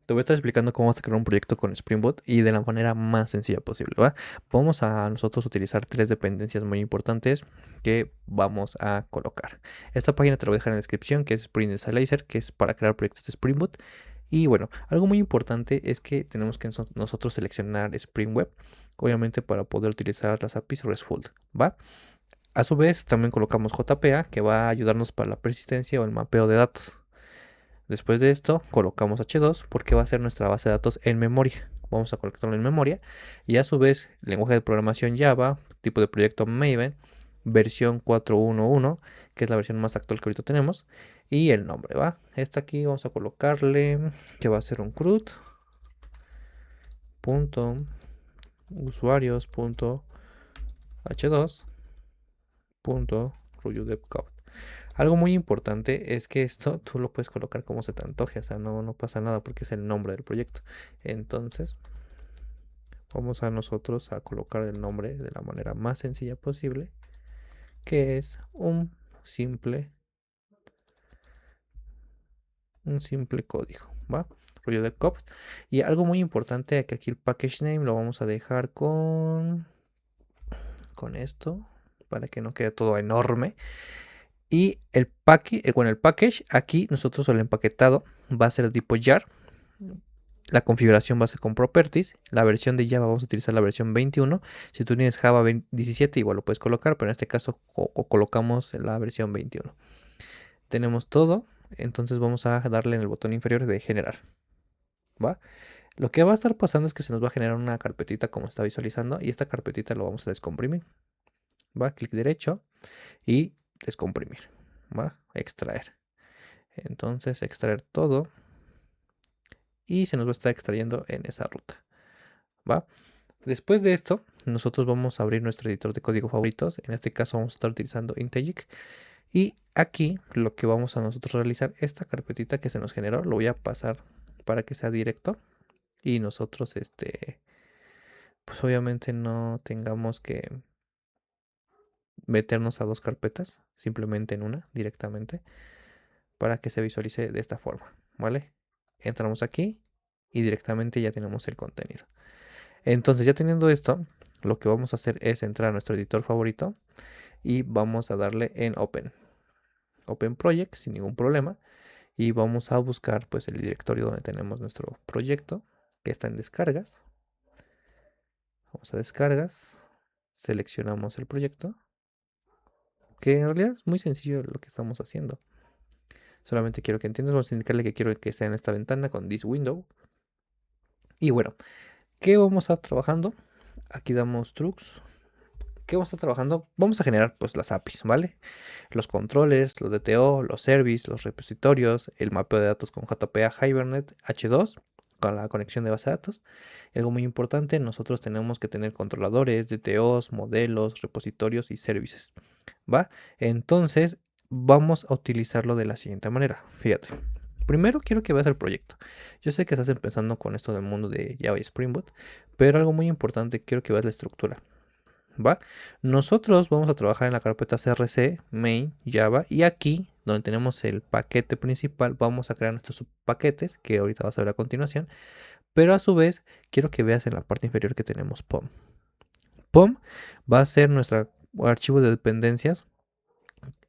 Te voy a estar explicando cómo vamos a crear un proyecto con Spring Boot y de la manera más sencilla posible, ¿va? Vamos a nosotros utilizar tres dependencias muy importantes que vamos a colocar. Esta página te la voy a dejar en la descripción, que es Spring Initializer, que es para crear proyectos de Spring Boot. Y bueno, algo muy importante es que tenemos que nosotros seleccionar Spring Web, obviamente para poder utilizar las APIs RESTful, ¿va? A su vez, también colocamos JPA, que va a ayudarnos para la persistencia o el mapeo de datos. Después de esto, colocamos H2 porque va a ser nuestra base de datos en memoria. Vamos a colocarlo en memoria. Y a su vez, lenguaje de programación Java, tipo de proyecto Maven, versión 4.1.1, que es la versión más actual que ahorita tenemos. Y el nombre, ¿va? Esta aquí vamos a colocarle que va a ser un CRUD. Usuarios.h2. Algo muy importante es que esto tú lo puedes colocar como se te antoje, o sea, no pasa nada porque es el nombre del proyecto. Entonces, vamos a nosotros a colocar el nombre de la manera más sencilla posible, que es un simple código, ¿va? Rollo de cops. Y algo muy importante que aquí el package name lo vamos a dejar con esto, para que no quede todo enorme. Y el package, aquí nosotros el empaquetado va a ser de tipo jar. La configuración va a ser con properties. La versión de Java vamos a utilizar la versión 21. Si tú tienes Java 17, igual lo puedes colocar, pero en este caso colocamos la versión 21. Tenemos todo, entonces vamos a darle en el botón inferior de generar. ¿Va? Lo que va a estar pasando es que se nos va a generar una carpetita como está visualizando y esta carpetita lo vamos a descomprimir. ¿Va? Clic derecho y descomprimir. ¿Va? Extraer. Entonces extraer todo y se nos va a estar extrayendo en esa ruta. ¿Va? Después de esto, nosotros vamos a abrir nuestro editor de código favoritos. En este caso vamos a estar utilizando IntelliJ. Y aquí lo que vamos a nosotros realizar, esta carpetita que se nos generó, lo voy a pasar para que sea directo. Y nosotros, pues obviamente no tengamos que meternos a dos carpetas, simplemente en una directamente, para que se visualice de esta forma, ¿vale? Entramos aquí y directamente ya tenemos el contenido. Entonces, ya teniendo esto, lo que vamos a hacer es entrar a nuestro editor favorito y vamos a darle en Open Project sin ningún problema. Y vamos a buscar pues el directorio donde tenemos nuestro proyecto, que está en descargas. Vamos a descargas, seleccionamos el proyecto, que en realidad es muy sencillo lo que estamos haciendo. Solamente quiero que entiendas, vamos a indicarle que quiero que esté en esta ventana con this window. Y bueno, ¿qué vamos a estar trabajando? Aquí damos trucs. ¿Qué vamos a estar trabajando? Vamos a generar pues las APIs, ¿vale? Los controllers, los DTO, los service, los repositorios, el mapeo de datos con JPA Hibernate H2 con la conexión de base de datos. Algo muy importante, nosotros tenemos que tener controladores, DTOs, modelos, repositorios y services, ¿va? Entonces vamos a utilizarlo de la siguiente manera. Fíjate. Primero quiero que veas el proyecto. Yo sé que estás empezando con esto del mundo de Java y Spring Boot, pero algo muy importante, quiero que veas la estructura. ¿Va? Nosotros vamos a trabajar en la carpeta CRC, main, Java, y aquí, donde tenemos el paquete principal, vamos a crear nuestros subpaquetes, que ahorita vas a ver a continuación, pero a su vez, quiero que veas en la parte inferior que tenemos POM. POM va a ser nuestro archivo de dependencias,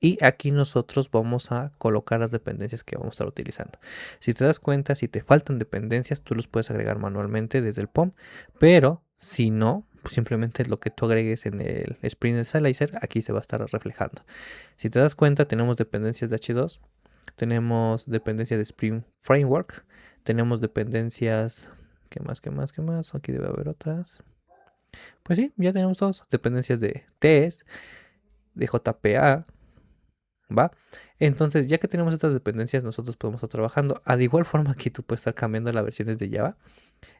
y aquí nosotros vamos a colocar las dependencias que vamos a estar utilizando. Si te das cuenta, si te faltan dependencias, tú los puedes agregar manualmente desde el POM, pero si no, pues simplemente lo que tú agregues en el Spring Initializer, aquí se va a estar reflejando. Si te das cuenta, tenemos dependencias de H2, tenemos dependencias de Spring Framework, tenemos dependencias, ¿qué más? Aquí debe haber otras. Pues sí, ya tenemos dos dependencias de TES, de JPA, ¿va? Entonces, ya que tenemos estas dependencias, nosotros podemos estar trabajando. De igual forma que tú puedes estar cambiando las versiones de Java.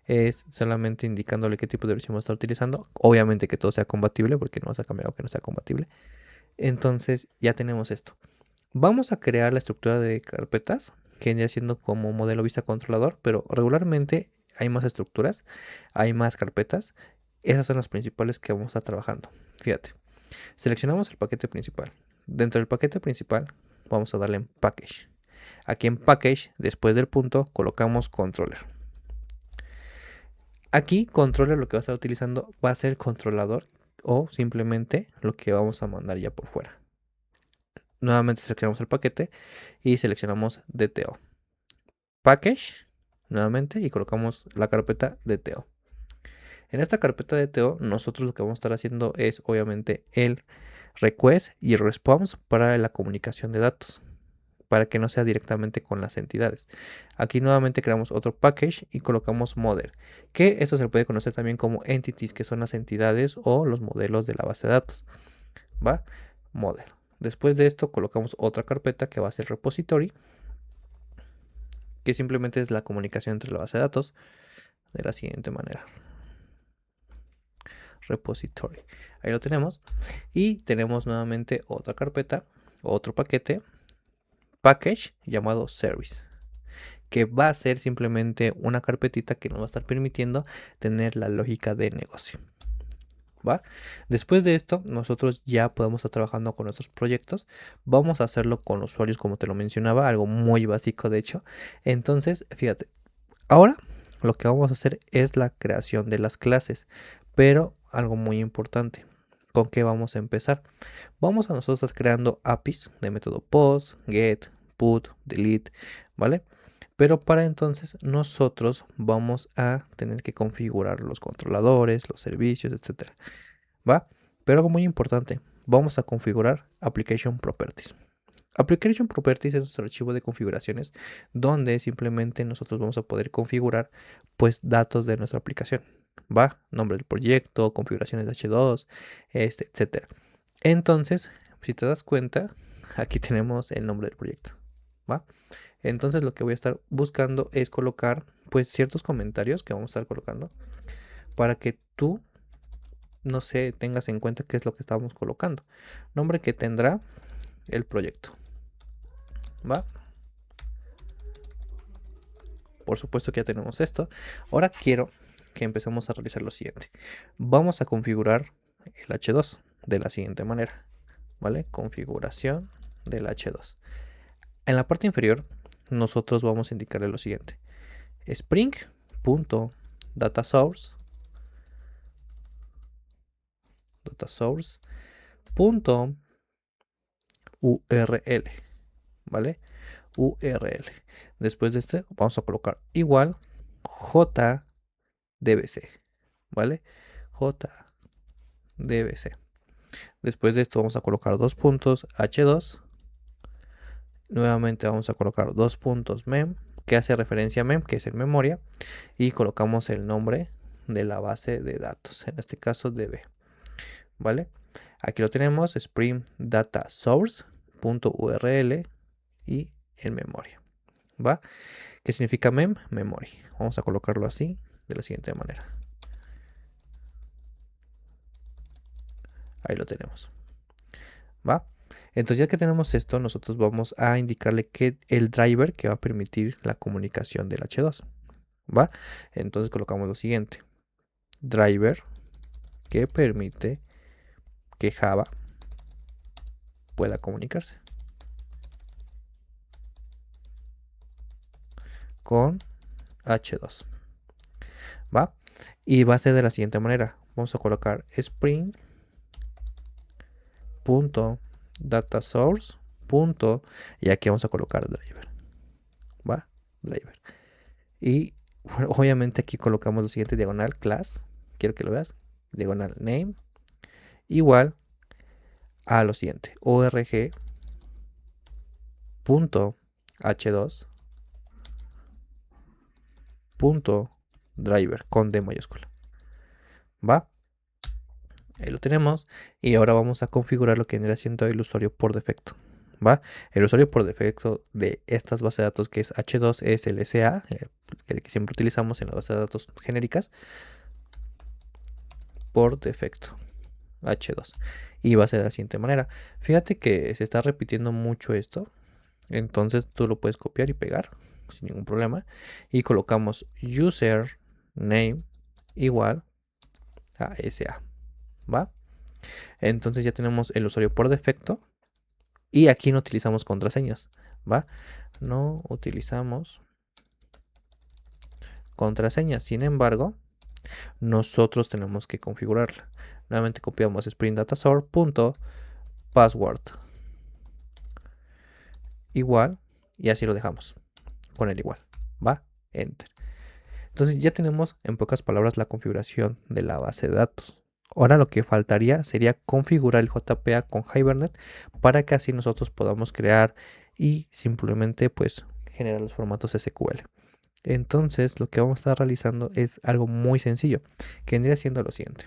Es solamente indicándole qué tipo de versión vas a estar utilizando. Obviamente que todo sea compatible, porque no vas a cambiar algo que no sea compatible. Entonces, ya tenemos esto. Vamos a crear la estructura de carpetas, que vendría siendo como modelo vista controlador, pero regularmente hay más estructuras, hay más carpetas. Esas son las principales que vamos a estar trabajando. Fíjate. Seleccionamos el paquete principal. Dentro del paquete principal vamos a darle en Package. Aquí en Package, después del punto, colocamos Controller. Aquí controller lo que va a estar utilizando va a ser el controlador o simplemente lo que vamos a mandar ya por fuera. Nuevamente seleccionamos el paquete y seleccionamos DTO. Package, nuevamente, y colocamos la carpeta DTO. En esta carpeta DTO, nosotros lo que vamos a estar haciendo es obviamente el request y el response para la comunicación de datos, para que no sea directamente con las entidades. Aquí nuevamente creamos otro package y colocamos model, que esto se le puede conocer también como entities, que son las entidades o los modelos de la base de datos. ¿Va? Model. Después de esto colocamos otra carpeta que va a ser repository, que simplemente es la comunicación entre la base de datos de la siguiente manera. Repository. Ahí lo tenemos. Y tenemos nuevamente otra carpeta, otro paquete, package llamado service, que va a ser simplemente una carpetita que nos va a estar permitiendo tener la lógica de negocio. ¿Va? Después de esto, nosotros ya podemos estar trabajando con nuestros proyectos. Vamos a hacerlo con usuarios, como te lo mencionaba, algo muy básico de hecho. Entonces, fíjate, ahora lo que vamos a hacer es la creación de las clases, pero algo muy importante. ¿Con qué vamos a empezar? Vamos a nosotros estar creando APIs de método post, get, put, delete, ¿vale? Pero para entonces nosotros vamos a tener que configurar los controladores, los servicios, etcétera. ¿Va? Pero algo muy importante, vamos a configurar Application Properties. Application Properties es nuestro archivo de configuraciones donde simplemente nosotros vamos a poder configurar pues datos de nuestra aplicación. ¿Va? Nombre del proyecto, configuraciones de H2, etcétera. Entonces, si te das cuenta, aquí tenemos el nombre del proyecto. ¿Va? Entonces lo que voy a estar buscando es colocar pues ciertos comentarios que vamos a estar colocando para que tú, no sé, tengas en cuenta qué es lo que estamos colocando. Nombre que tendrá el proyecto. ¿Va? Por supuesto que ya tenemos esto. Ahora quiero que empecemos a realizar lo siguiente. Vamos a configurar el H2 de la siguiente manera. ¿Vale? Configuración del H2. En la parte inferior nosotros vamos a indicarle lo siguiente. Spring.datasource .url, ¿vale? URL. Después de este vamos a colocar igual JDBC, ¿vale? JDBC. Después de esto vamos a colocar dos puntos H2. Nuevamente vamos a colocar dos puntos mem, que hace referencia a mem, que es en memoria, y colocamos el nombre de la base de datos, en este caso DB, ¿vale? Aquí lo tenemos, Spring Data Source.url y en memoria, ¿va? ¿Qué significa mem? Memory. Vamos a colocarlo así, de la siguiente manera. Ahí lo tenemos, ¿va? Entonces ya que tenemos esto, nosotros vamos a indicarle que el driver que va a permitir la comunicación del H2, ¿va? Entonces colocamos lo siguiente. Driver que permite que Java pueda comunicarse con H2, ¿va? Y va a ser de la siguiente manera. Vamos a colocar Spring.datasource. Y aquí vamos a colocar driver, ¿va? Driver. Y bueno, obviamente aquí colocamos lo siguiente, diagonal class. Quiero que lo veas. Diagonal name. Igual a lo siguiente. org.h2.driver con D mayúscula. ¿Va? Ahí lo tenemos. Y ahora vamos a configurar lo que vendrá siendo el usuario por defecto. ¿Va? El usuario por defecto de estas bases de datos, que es H2, es el SA, el que siempre utilizamos en las bases de datos genéricas. Por defecto, H2. Y va a ser de la siguiente manera. Fíjate que se está repitiendo mucho esto. Entonces tú lo puedes copiar y pegar sin ningún problema. Y colocamos user name igual a SA. ¿Va? Entonces ya tenemos el usuario por defecto. Y aquí no utilizamos contraseñas. ¿Va? No utilizamos contraseñas. Sin embargo, nosotros tenemos que configurarla. Nuevamente copiamos Spring Data Source punto password igual y así lo dejamos con el igual, ¿va? Enter. Entonces ya tenemos en pocas palabras la configuración de la base de datos. Ahora lo que faltaría sería configurar el JPA con Hibernate para que así nosotros podamos crear y simplemente pues generar los formatos SQL. Entonces lo que vamos a estar realizando es algo muy sencillo, que vendría siendo lo siguiente.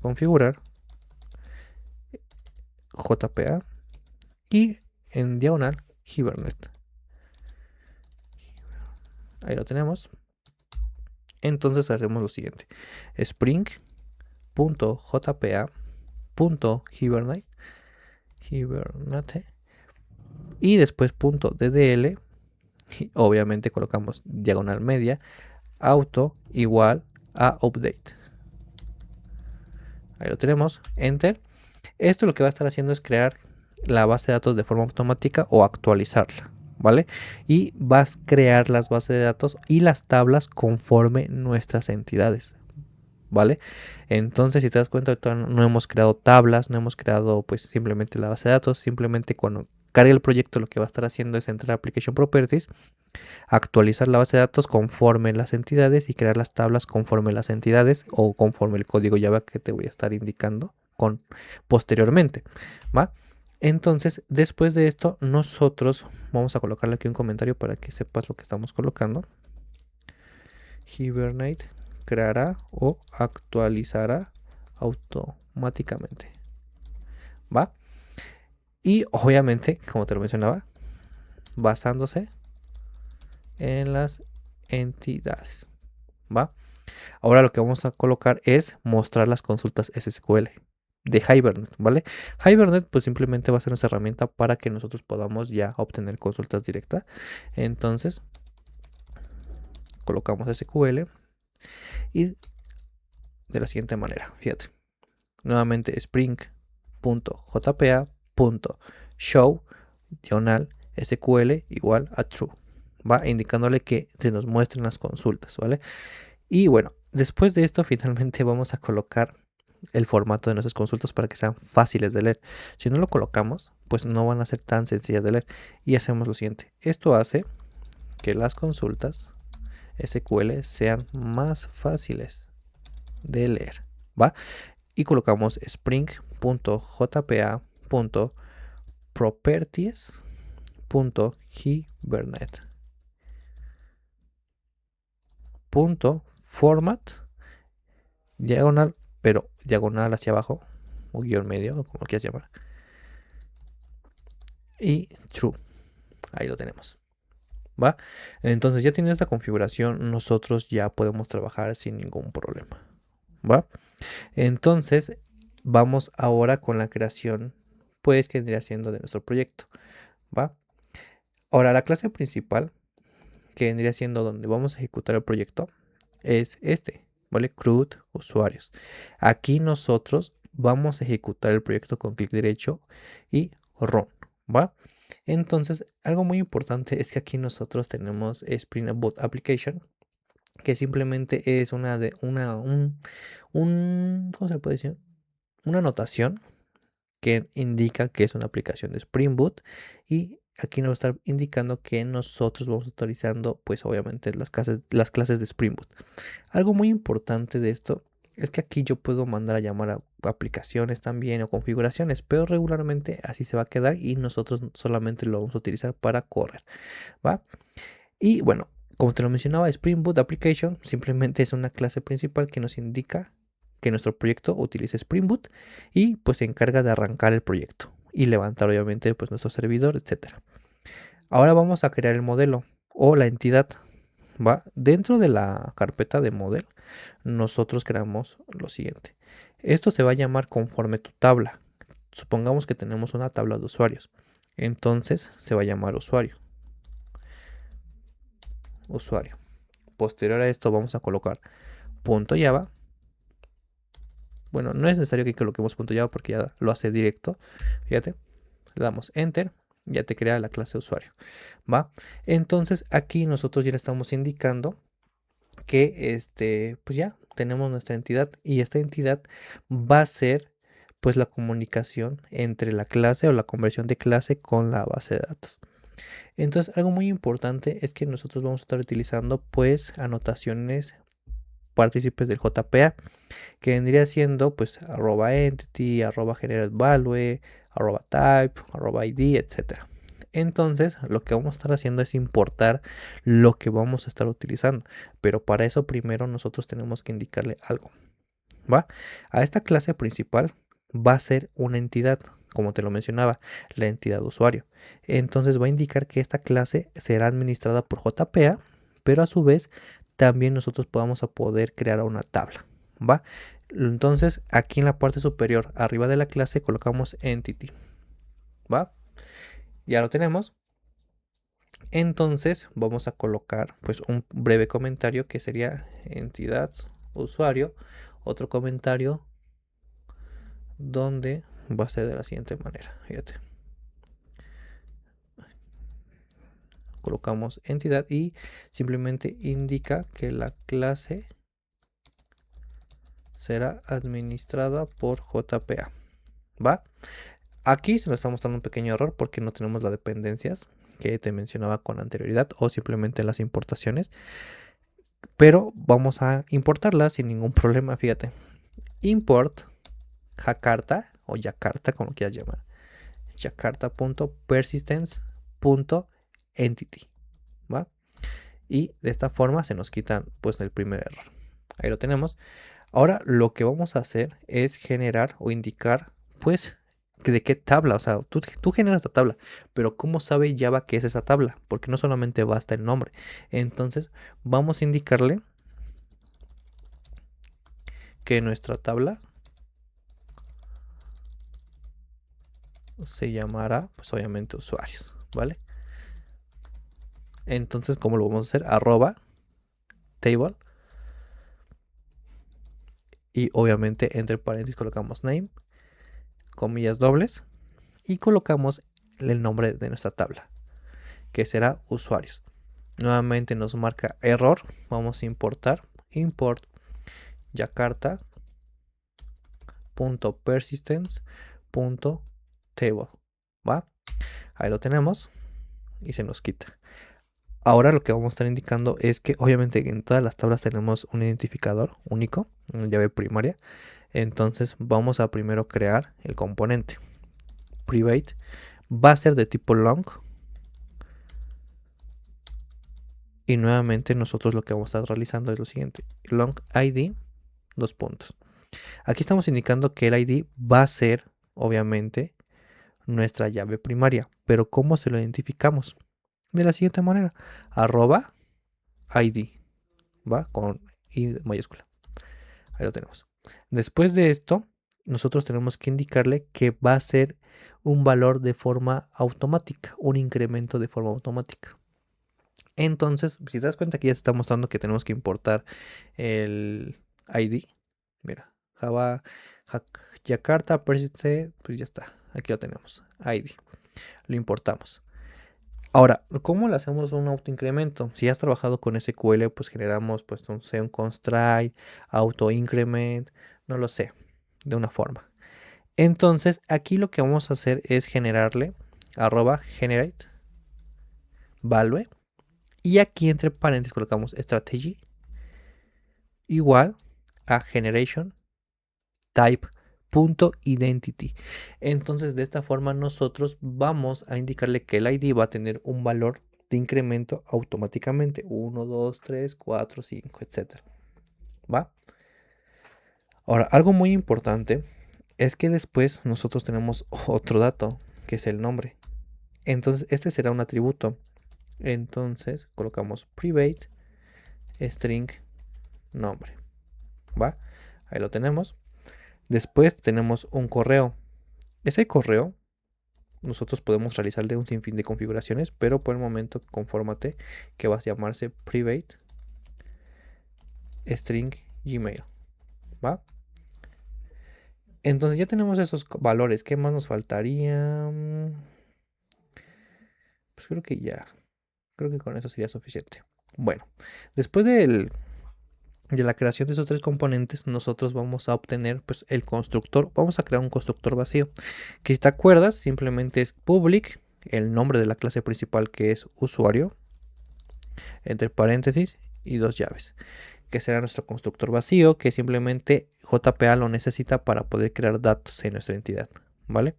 Configurar JPA y en diagonal Hibernate. Ahí lo tenemos. Entonces haremos lo siguiente. Spring.jpa.hibernate y después .ddl y obviamente colocamos diagonal media auto igual a update. Ahí lo tenemos, enter. Esto lo que va a estar haciendo es crear la base de datos de forma automática o actualizarla, ¿vale? Y vas a crear las bases de datos y las tablas conforme nuestras entidades, ¿vale? Entonces, si te das cuenta, no hemos creado tablas, no hemos creado pues simplemente la base de datos, simplemente cuando cargue el proyecto lo que va a estar haciendo es entrar a Application Properties, actualizar la base de datos conforme las entidades y crear las tablas conforme las entidades o conforme el código Java que te voy a estar indicando posteriormente, ¿va? Entonces, después de esto, nosotros vamos a colocarle aquí un comentario para que sepas lo que estamos colocando. Hibernate creará o actualizará automáticamente, ¿va? Y obviamente, como te lo mencionaba, basándose en las entidades, ¿va? Ahora lo que vamos a colocar es mostrar las consultas SQL de Hibernate, ¿vale? Hibernate pues simplemente va a ser nuestra herramienta para que nosotros podamos ya obtener consultas directas. Entonces colocamos SQL y de la siguiente manera, fíjate. Nuevamente spring.jpa.show SQL igual a true, va indicándole que se nos muestren las consultas, ¿vale? Y bueno, después de esto finalmente vamos a colocar el formato de nuestras consultas para que sean fáciles de leer. Si no lo colocamos, pues no van a ser tan sencillas de leer. Y hacemos lo siguiente. Esto hace que las consultas SQL sean más fáciles de leer, ¿va? Y colocamos spring.jpa.properties.format diagonal, pero diagonal hacia abajo o guión medio, o como quieras llamar, y true. Ahí lo tenemos, ¿va? Entonces ya teniendo esta configuración, nosotros ya podemos trabajar sin ningún problema, ¿va? Entonces vamos ahora con la creación, pues, que vendría siendo de nuestro proyecto, ¿va? Ahora la clase principal, que vendría siendo donde vamos a ejecutar el proyecto, es este, ¿vale? CRUD usuarios. Aquí nosotros vamos a ejecutar el proyecto con clic derecho y run, ¿va? Entonces, algo muy importante es que aquí nosotros tenemos Spring Boot Application, que simplemente es ¿cómo se le puede decir? Una notación que indica que es una aplicación de Spring Boot y aquí nos va a estar indicando que nosotros vamos autorizando pues obviamente las clases de Spring Boot. Algo muy importante de esto es que aquí yo puedo mandar a llamar a aplicaciones también o configuraciones, pero regularmente así se va a quedar y nosotros solamente lo vamos a utilizar para correr, ¿va? Y bueno, como te lo mencionaba, Spring Boot Application simplemente es una clase principal que nos indica que nuestro proyecto utiliza Spring Boot y pues se encarga de arrancar el proyecto y levantar obviamente pues nuestro servidor, etcétera. Ahora vamos a crear el modelo o la entidad, ¿va? Dentro de la carpeta de model nosotros creamos lo siguiente. Esto se va a llamar conforme tu tabla. Supongamos que tenemos una tabla de usuarios. Entonces se va a llamar usuario. Posterior a esto vamos a colocar .java. Bueno, no es necesario que coloquemos .java porque ya lo hace directo. Fíjate, le damos enter, ya te crea la clase de usuario, ¿va? Entonces aquí nosotros ya le estamos indicando que pues ya tenemos nuestra entidad y esta entidad va a ser pues la comunicación entre la clase o la conversión de clase con la base de datos. Entonces, algo muy importante es que nosotros vamos a estar utilizando pues anotaciones partícipes del JPA, que vendría siendo pues @entity, @generateValue, @type, @id, etcétera. Entonces, lo que vamos a estar haciendo es importar lo que vamos a estar utilizando, pero para eso primero nosotros tenemos que indicarle algo, ¿va? A esta clase principal va a ser una entidad, como te lo mencionaba, la entidad usuario. Entonces va a indicar que esta clase será administrada por JPA, pero a su vez también nosotros vamos a poder crear una tabla, ¿va? Entonces aquí en la parte superior, arriba de la clase, colocamos entity, ¿va? Ya lo tenemos. Entonces vamos a colocar pues un breve comentario que sería entidad usuario, otro comentario donde va a ser de la siguiente manera, fíjate. Colocamos entidad y simplemente indica que la clase será administrada por JPA, ¿va? Aquí se nos está mostrando un pequeño error porque no tenemos las dependencias que te mencionaba con anterioridad o simplemente las importaciones, pero vamos a importarlas sin ningún problema, fíjate. Import Jakarta o Jakarta, como quieras llamar, jakarta.persistence.entity, ¿va? Y de esta forma se nos quita pues el primer error. Ahí lo tenemos. Ahora lo que vamos a hacer es generar o indicar pues de qué tabla, o sea, tú generas la tabla, pero ¿cómo sabe Java que es esa tabla? Porque no solamente basta el nombre. Entonces vamos a indicarle que nuestra tabla se llamará pues obviamente usuarios, ¿vale? Entonces, ¿cómo lo vamos a hacer? @table y obviamente entre paréntesis colocamos name, comillas dobles y colocamos el nombre de nuestra tabla, que será usuarios. Nuevamente nos marca error, vamos a importar import jakarta.persistence.table, ¿va? Ahí lo tenemos y se nos quita. Ahora lo que vamos a estar indicando es que obviamente en todas las tablas tenemos un identificador único, una llave primaria. Entonces vamos a primero crear el componente. Private va a ser de tipo long. Y nuevamente nosotros lo que vamos a estar realizando es lo siguiente. Long ID, dos puntos. Aquí estamos indicando que el ID va a ser obviamente nuestra llave primaria. Pero ¿cómo se lo identificamos? De la siguiente manera. @ID, ¿va? Con I mayúscula. Ahí lo tenemos. Después de esto, nosotros tenemos que indicarle que va a ser un valor de forma automática, un incremento de forma automática. Entonces, si te das cuenta que ya se está mostrando que tenemos que importar el ID. Mira, Java, Jakarta, persiste, pues ya está. Aquí lo tenemos, ID. Lo importamos. Ahora, ¿cómo le hacemos un autoincremento? Si has trabajado con SQL, pues generamos pues un constraint, autoincrement, no lo sé, de una forma. Entonces, aquí lo que vamos a hacer es generarle @generate value y aquí entre paréntesis colocamos strategy igual a generation type.identity. Entonces, de esta forma nosotros vamos a indicarle que el ID va a tener un valor de incremento automáticamente 1, 2, 3, 4, 5, etcétera. ¿Va? Ahora, algo muy importante es que después nosotros tenemos otro dato que es el nombre. Entonces, este será un atributo. Entonces, colocamos private string nombre. ¿Va? Ahí lo tenemos. Después tenemos un correo. Ese correo nosotros podemos realizarle un sinfín de configuraciones, pero por el momento confórmate que va a llamarse private string gmail, ¿va? Entonces ya tenemos esos valores. ¿Qué más nos faltaría? Pues creo que ya. Creo que con eso sería suficiente. Bueno, después del de la creación de esos tres componentes, nosotros vamos a obtener pues el constructor. Vamos a crear un constructor vacío, que si te acuerdas, simplemente es public, el nombre de la clase principal, que es usuario, entre paréntesis y dos llaves, que será nuestro constructor vacío, que simplemente JPA lo necesita para poder crear datos en nuestra entidad, ¿vale?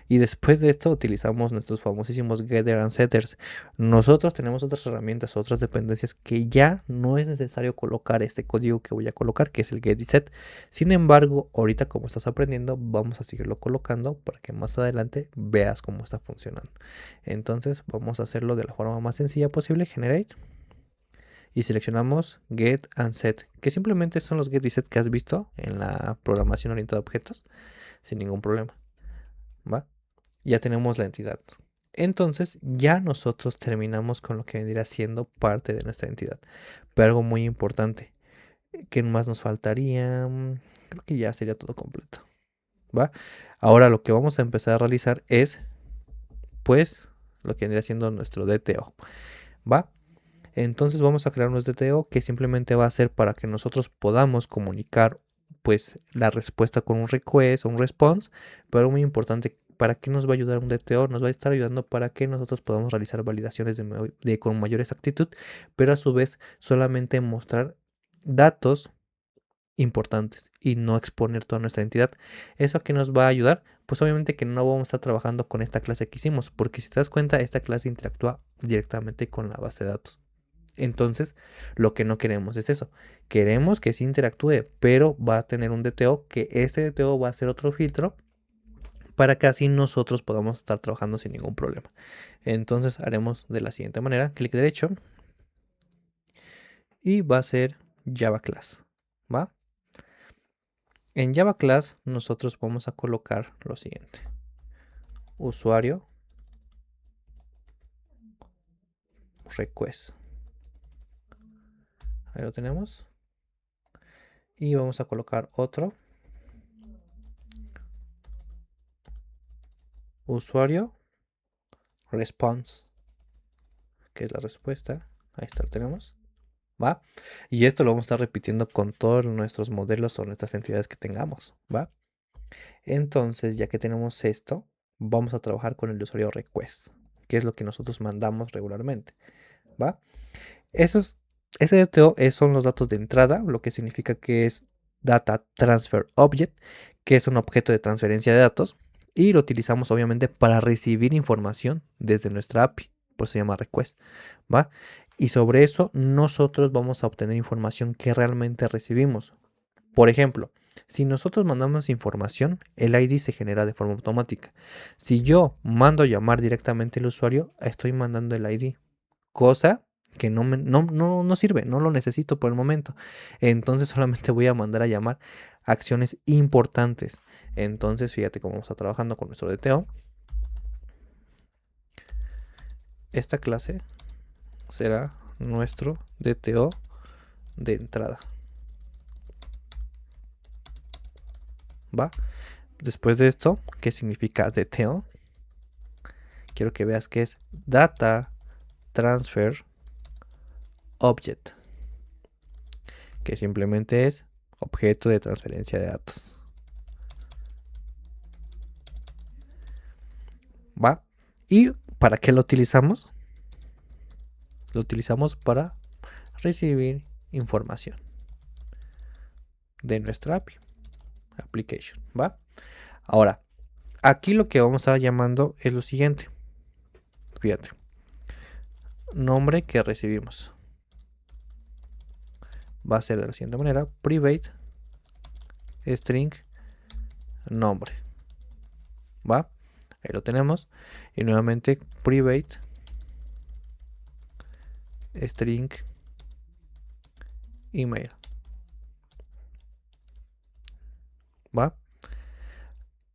Y después de esto utilizamos nuestros famosísimos getter and setters. Nosotros tenemos otras herramientas, otras dependencias que ya no es necesario colocar este código que voy a colocar, que es el get y set. Sin embargo, ahorita como estás aprendiendo, vamos a seguirlo colocando para que más adelante veas cómo está funcionando. Entonces vamos a hacerlo de la forma más sencilla posible, generate. Y seleccionamos get and set, que simplemente son los get y set que has visto en la programación orientada a objetos, sin ningún problema, ¿va? Ya tenemos la entidad. Entonces ya nosotros terminamos con lo que vendría siendo parte de nuestra entidad. Pero algo muy importante, ¿qué más nos faltaría? Creo que ya sería todo completo, ¿va? Ahora lo que vamos a empezar a realizar es, pues, lo que vendría siendo nuestro DTO, ¿va? Entonces vamos a crear un DTO que simplemente va a ser para que nosotros podamos comunicar pues la respuesta con un request o un response, pero muy importante, ¿para qué nos va a ayudar un DTO? Nos va a estar ayudando para que nosotros podamos realizar validaciones con mayor exactitud, pero a su vez solamente mostrar datos importantes y no exponer toda nuestra entidad. ¿Eso a qué nos va a ayudar? Pues obviamente que no vamos a estar trabajando con esta clase que hicimos, porque si te das cuenta, esta clase interactúa directamente con la base de datos. Entonces, lo que no queremos es eso. Queremos que sí interactúe, pero va a tener un DTO, que este DTO va a ser otro filtro para que así nosotros podamos estar trabajando sin ningún problema. Entonces, haremos de la siguiente manera. Clic derecho. Y va a ser Java Class, ¿va? En Java Class nosotros vamos a colocar lo siguiente. Usuario request. Ahí lo tenemos. Y vamos a colocar otro. Usuario response, que es la respuesta. Ahí está, lo tenemos, ¿va? Y esto lo vamos a estar repitiendo con todos nuestros modelos o nuestras entidades que tengamos, ¿va? Entonces, ya que tenemos esto, vamos a trabajar con el usuario request, que es lo que nosotros mandamos regularmente, ¿va? Ese DTO son los datos de entrada, lo que significa que es Data Transfer Object, que es un objeto de transferencia de datos, y lo utilizamos obviamente para recibir información desde nuestra API, por eso se llama request, ¿va? Y sobre eso nosotros vamos a obtener información que realmente recibimos. Por ejemplo, si nosotros mandamos información, el ID se genera de forma automática. Si yo mando a llamar directamente al usuario, estoy mandando el ID, cosa que no sirve, no lo necesito por el momento. Entonces solamente voy a mandar a llamar acciones importantes. Entonces fíjate cómo vamos a estar trabajando con nuestro DTO. Esta clase será nuestro DTO de entrada, ¿va? Después de esto, ¿qué significa DTO? Quiero que veas que es Data Transfer Object, que simplemente es objeto de transferencia de datos, ¿va? ¿Y para qué lo utilizamos? Lo utilizamos para recibir información de nuestra API, application, ¿va? Ahora, aquí lo que vamos a estar llamando es lo siguiente. Fíjate, nombre que recibimos va a ser de la siguiente manera: private string nombre, ¿va? Ahí lo tenemos. Y nuevamente private string email, ¿va?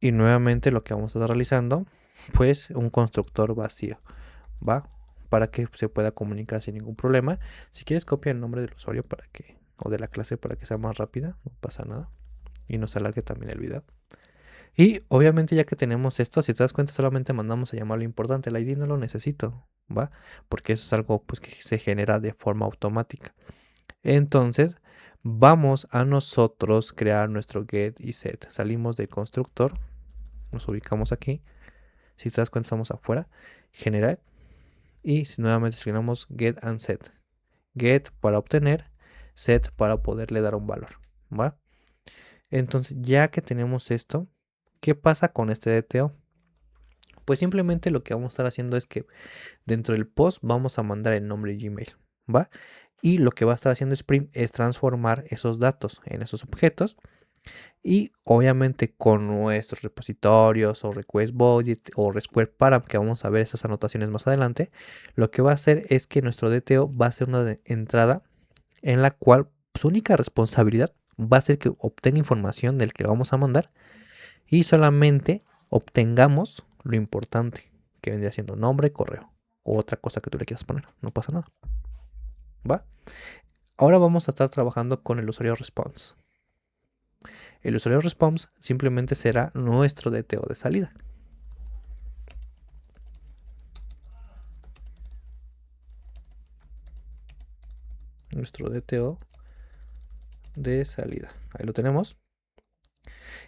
Y nuevamente lo que vamos a estar realizando, pues un constructor vacío, ¿va? Para que se pueda comunicar sin ningún problema. Si quieres, copia el nombre del usuario para que, o de la clase, para que sea más rápida, no pasa nada. Y nos alargue también el video. Y obviamente ya que tenemos esto, si te das cuenta, solamente mandamos a llamar lo importante. El ID no lo necesito, ¿va? Porque eso es algo pues que se genera de forma automática. Entonces, vamos a nosotros crear nuestro get y set. Salimos del constructor, nos ubicamos aquí. Si te das cuenta, estamos afuera. Generar. Y nuevamente seleccionamos get and set. Get para obtener, set para poderle dar un valor. ¿Va? Entonces, ya que tenemos esto, ¿qué pasa con este DTO? Pues simplemente lo que vamos a estar haciendo es que dentro del post vamos a mandar el nombre Gmail, ¿va? Y lo que va a estar haciendo Spring es transformar esos datos en esos objetos y obviamente con nuestros repositorios o request budgets o request param, que vamos a ver esas anotaciones más adelante, lo que va a hacer es que nuestro DTO va a ser una entrada en la cual su única responsabilidad va a ser que obtenga información del que vamos a mandar y solamente obtengamos lo importante, que vendría siendo nombre, correo o otra cosa que tú le quieras poner. No pasa nada. ¿Va? Ahora vamos a estar trabajando con el usuario response. El usuario response simplemente será nuestro DTO de salida. Nuestro DTO de salida. Ahí lo tenemos.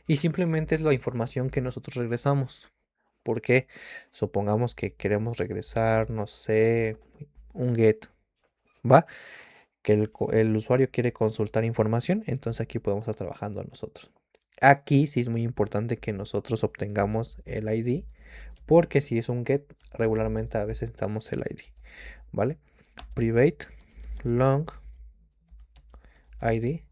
Y simplemente es la información que nosotros regresamos. Porque supongamos que queremos regresar, no sé, un get. ¿Va? Que el usuario quiere consultar información, entonces aquí podemos estar trabajando nosotros. Aquí sí es muy importante que nosotros obtengamos el ID, porque si es un get, regularmente a veces necesitamos el ID, ¿vale? Private long ID.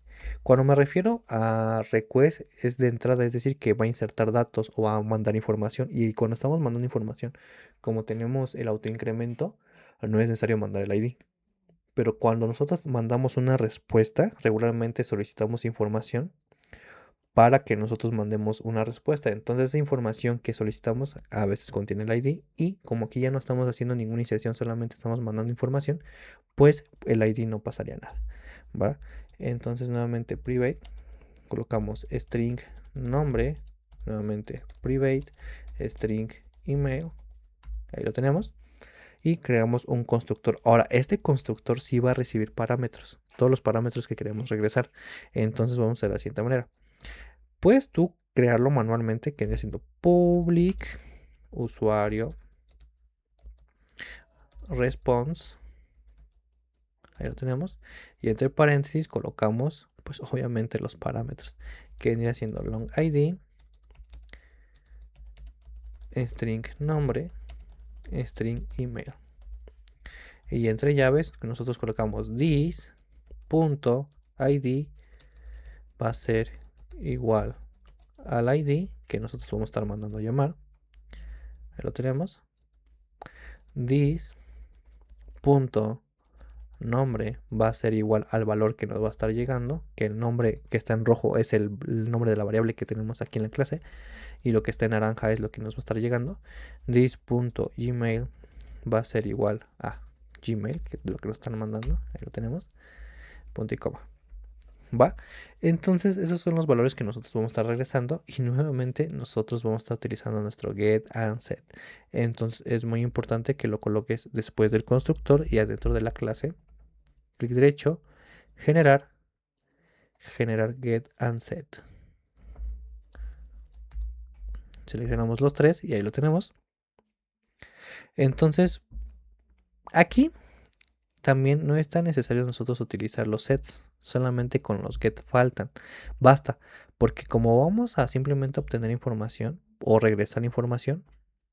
Cuando me refiero a request es de entrada, es decir, que va a insertar datos o va a mandar información. Y cuando estamos mandando información, como tenemos el autoincremento, no es necesario mandar el ID. Pero cuando nosotros mandamos una respuesta, regularmente solicitamos información para que nosotros mandemos una respuesta. Entonces esa información que solicitamos a veces contiene el ID y como aquí ya no estamos haciendo ninguna inserción, solamente estamos mandando información, pues el ID no pasaría nada, ¿va? Entonces nuevamente private, colocamos string nombre, nuevamente private, string email, ahí lo tenemos. Y creamos un constructor. Ahora, este constructor sí va a recibir parámetros, todos los parámetros que queremos regresar. Entonces vamos a hacer de la siguiente manera. Puedes tú crearlo manualmente, que viene siendo public usuario response. Ahí lo tenemos. Y entre paréntesis colocamos, pues obviamente los parámetros, que vendría siendo long id, string nombre, string email. Y entre llaves nosotros colocamos this.id va a ser igual al ID que nosotros vamos a estar mandando a llamar. Ahí lo tenemos. This.nombre va a ser igual al valor que nos va a estar llegando, que el nombre que está en rojo es el nombre de la variable que tenemos aquí en la clase y lo que está en naranja es lo que nos va a estar llegando. This.gmail va a ser igual a Gmail, que es lo que nos están mandando. Ahí lo tenemos. Punto y coma. ¿Va? Entonces esos son los valores que nosotros vamos a estar regresando y nuevamente nosotros vamos a estar utilizando nuestro get and set. Entonces es muy importante que lo coloques después del constructor y adentro de la clase. Clic derecho, generar get and set. Seleccionamos los tres y ahí lo tenemos. Entonces aquí también no es tan necesario nosotros utilizar los sets, solamente con los get faltan. Basta, porque como vamos a simplemente obtener información o regresar información,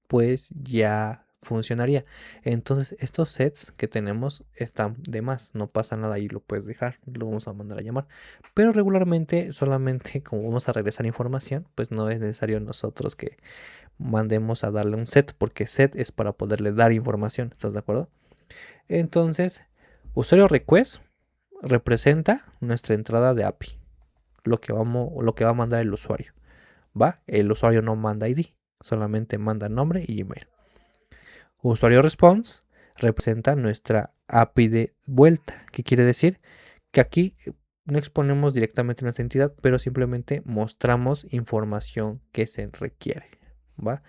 pues ya funcionaría. Entonces estos sets que tenemos están de más, no pasa nada y lo puedes dejar, lo vamos a mandar a llamar. Pero regularmente solamente como vamos a regresar información, pues no es necesario nosotros que mandemos a darle un set, porque set es para poderle dar información, ¿estás de acuerdo? Entonces, usuario request representa nuestra entrada de API, lo que va a mandar el usuario. ¿Va? El usuario no manda ID, solamente manda nombre y email. Usuario response representa nuestra API de vuelta, que quiere decir que aquí no exponemos directamente nuestra entidad, pero simplemente mostramos información que se requiere. ¿Va?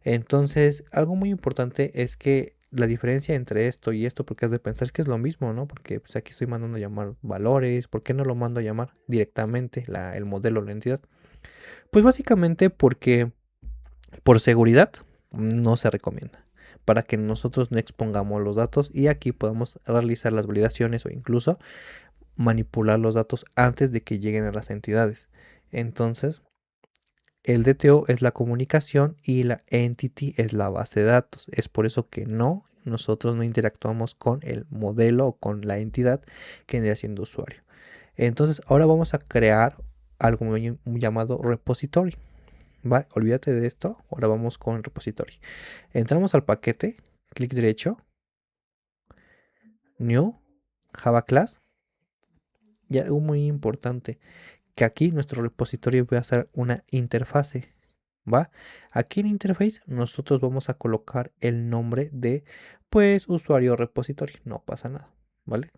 Entonces, algo muy importante es que la diferencia entre esto y esto, porque has de pensar que es lo mismo, ¿no? Porque pues, aquí estoy mandando a llamar valores, ¿por qué no lo mando a llamar directamente el modelo o la entidad? Pues básicamente porque por seguridad no se recomienda, para que nosotros no expongamos los datos y aquí podamos realizar las validaciones o incluso manipular los datos antes de que lleguen a las entidades. Entonces, el DTO es la comunicación y la entity es la base de datos. Es por eso que nosotros no interactuamos con el modelo o con la entidad que vendría siendo usuario. Entonces, ahora vamos a crear algo llamado repository. ¿Va? Olvídate de esto. Ahora vamos con el repository. Entramos al paquete, clic derecho, New, Java Class. Y algo muy importante, que aquí nuestro repositorio va a ser una interfase. ¿Va? Aquí en interface nosotros vamos a colocar el nombre de, pues, usuario repository. No pasa nada, ¿vale?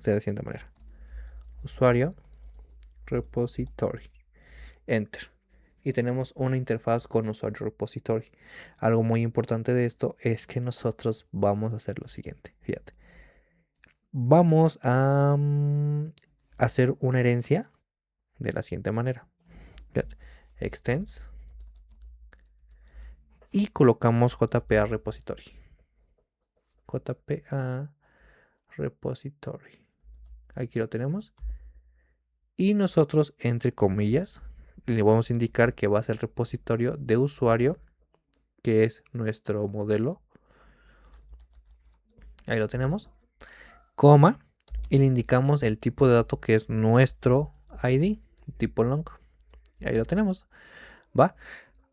De la siguiente manera. Usuario repository. Enter. Y tenemos una interfaz con usuario repository. Algo muy importante de esto es que nosotros vamos a hacer lo siguiente. Fíjate. Vamos a hacer una herencia de la siguiente manera. Fíjate. Extends. Y colocamos JPA repository. JPA repository. Aquí lo tenemos. Y nosotros, entre comillas, le vamos a indicar que va a ser el repositorio de usuario, que es nuestro modelo. Ahí lo tenemos. Coma. Y le indicamos el tipo de dato que es nuestro ID, tipo long. Ahí lo tenemos. ¿Va?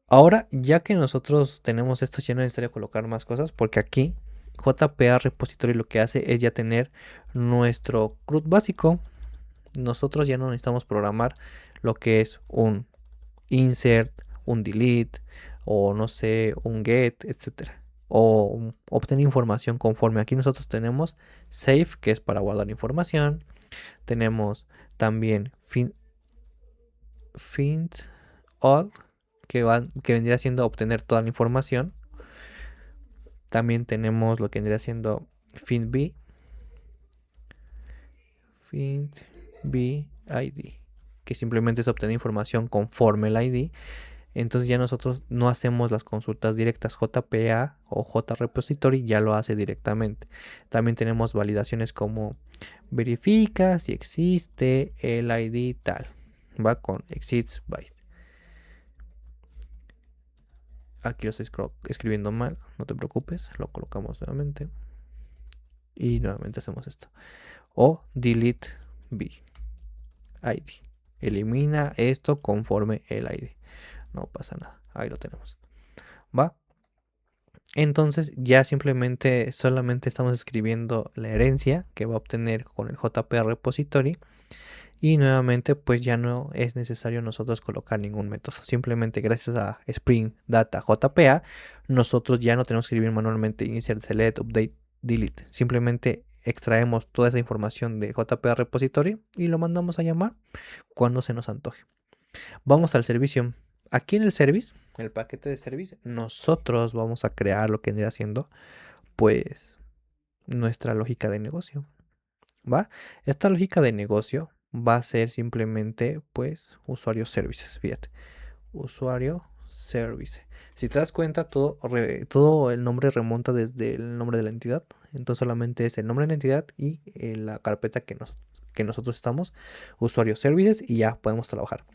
Ahora, ya que nosotros tenemos esto, ya no es necesario colocar más cosas, porque aquí JPA repository lo que hace es ya tener nuestro CRUD básico. Nosotros ya no necesitamos programar lo que es un insert, un delete o no sé, un get, etcétera. O obtener información conforme. Aquí nosotros tenemos save, que es para guardar información. Tenemos también find all, que vendría siendo obtener toda la información. También tenemos lo que vendría siendo findB ID, que simplemente es obtener información conforme el ID. Entonces ya nosotros no hacemos las consultas directas. JPA o JRepository ya lo hace directamente. También tenemos validaciones como verifica si existe el ID tal. Va con exists byte. Aquí lo estoy escribiendo mal, no te preocupes, lo colocamos nuevamente. Y nuevamente hacemos esto. O delete b ID. Elimina esto conforme el ID. No pasa nada. Ahí lo tenemos. ¿Va? Entonces ya solamente estamos escribiendo la herencia que va a obtener con el JPA repository. Y nuevamente pues ya no es necesario nosotros colocar ningún método. Simplemente gracias a Spring Data JPA nosotros ya no tenemos que escribir manualmente insert, select, update, delete. Simplemente extraemos toda esa información de JPA repository y lo mandamos a llamar cuando se nos antoje. Vamos al servicio. Aquí en el service, el paquete de service, nosotros vamos a crear lo que vendría siendo pues nuestra lógica de negocio. ¿Va? Esta lógica de negocio va a ser simplemente pues usuario services. Fíjate. Usuario service. Si te das cuenta, todo el nombre remonta desde el nombre de la entidad. Entonces solamente es el nombre de la entidad y la carpeta que nosotros estamos, usuario services, y ya podemos trabajar.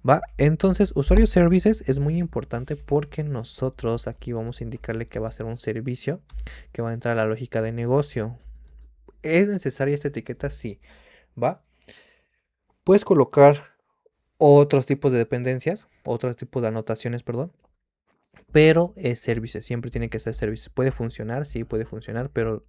¿Va? Entonces, usuario services es muy importante porque nosotros aquí vamos a indicarle que va a ser un servicio que va a entrar a la lógica de negocio. ¿Es necesaria esta etiqueta? Sí. ¿Va? Puedes colocar otros tipos de dependencias, otros tipos de anotaciones, perdón. Pero es services, siempre tiene que ser services. Puede funcionar, sí, puede funcionar, pero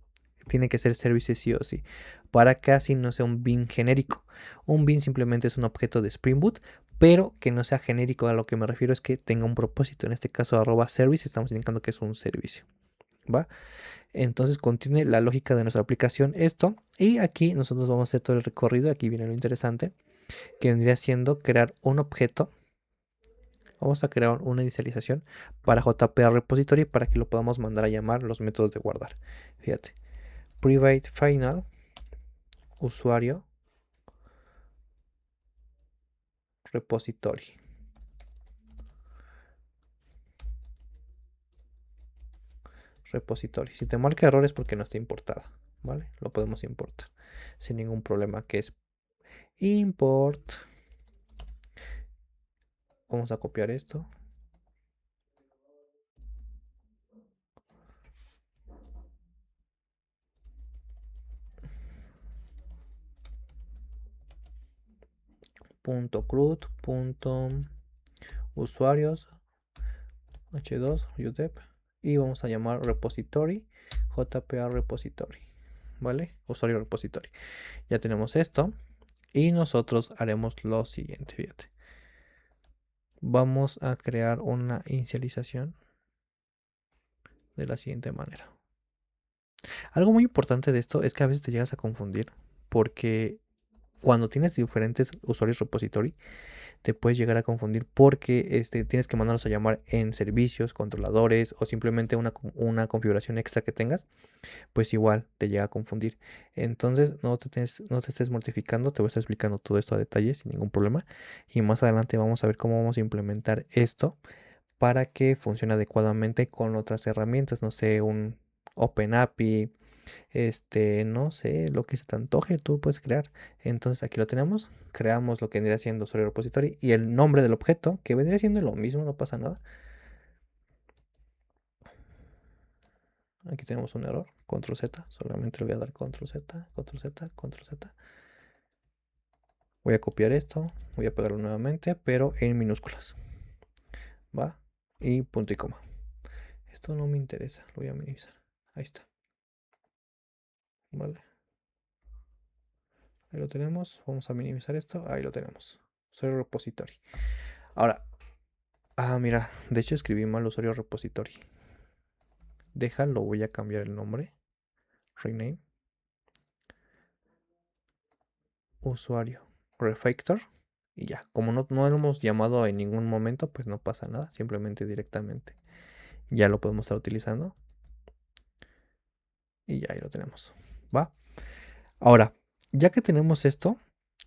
tiene que ser services sí o sí, para que así no sea un bin genérico. Un bin simplemente es un objeto de Spring Boot, pero que no sea genérico. A lo que me refiero es que tenga un propósito. En este caso, @service, estamos indicando que es un servicio. ¿Va? Entonces contiene la lógica de nuestra aplicación esto. Y aquí nosotros vamos a hacer todo el recorrido. Aquí viene lo interesante, que vendría siendo crear un objeto Vamos a crear una inicialización para JPA repository para que lo podamos mandar a llamar los métodos de guardar. Fíjate, private final usuario repository. Repository. Si te marca error es porque no está importada, ¿vale? Lo podemos importar sin ningún problema, que es import. Vamos a copiar esto. .crud, usuarios, h2, udep, y vamos a llamar repository, jpa repository, ¿vale? Usuario repository. Ya tenemos esto y nosotros haremos lo siguiente, fíjate. Vamos a crear una inicialización de la siguiente manera. Algo muy importante de esto es que a veces te llegas a confundir porque cuando tienes diferentes usuarios repository te puedes llegar a confundir porque tienes que mandarlos a llamar en servicios, controladores o simplemente una configuración extra que tengas, pues igual te llega a confundir. Entonces no te estés mortificando, te voy a estar explicando todo esto a detalle sin ningún problema y más adelante vamos a ver cómo vamos a implementar esto para que funcione adecuadamente con otras herramientas, no sé, un OpenAPI, no sé, lo que se te antoje, tú puedes crear. Entonces aquí lo tenemos, creamos lo que vendría siendo usuario repository y el nombre del objeto, que vendría siendo lo mismo, no pasa nada. Aquí tenemos un error, control Z, solamente le voy a dar control Z, control Z, control Z. Voy a copiar esto, voy a pegarlo nuevamente, pero en minúsculas. ¿Va? Y punto y coma. Esto no me interesa, lo voy a minimizar. Ahí está. Vale. Ahí lo tenemos. Vamos a minimizar esto. Ahí lo tenemos. Usuario repository. Ahora. Mira. De hecho escribí mal usuario repository. Déjalo. Voy a cambiar el nombre. Rename. Usuario. Refactor. Y ya. Como no lo hemos llamado en ningún momento, pues no pasa nada. Simplemente directamente. Ya lo podemos estar utilizando. Y ya ahí lo tenemos. ¿Va? Ahora. Ya que tenemos esto,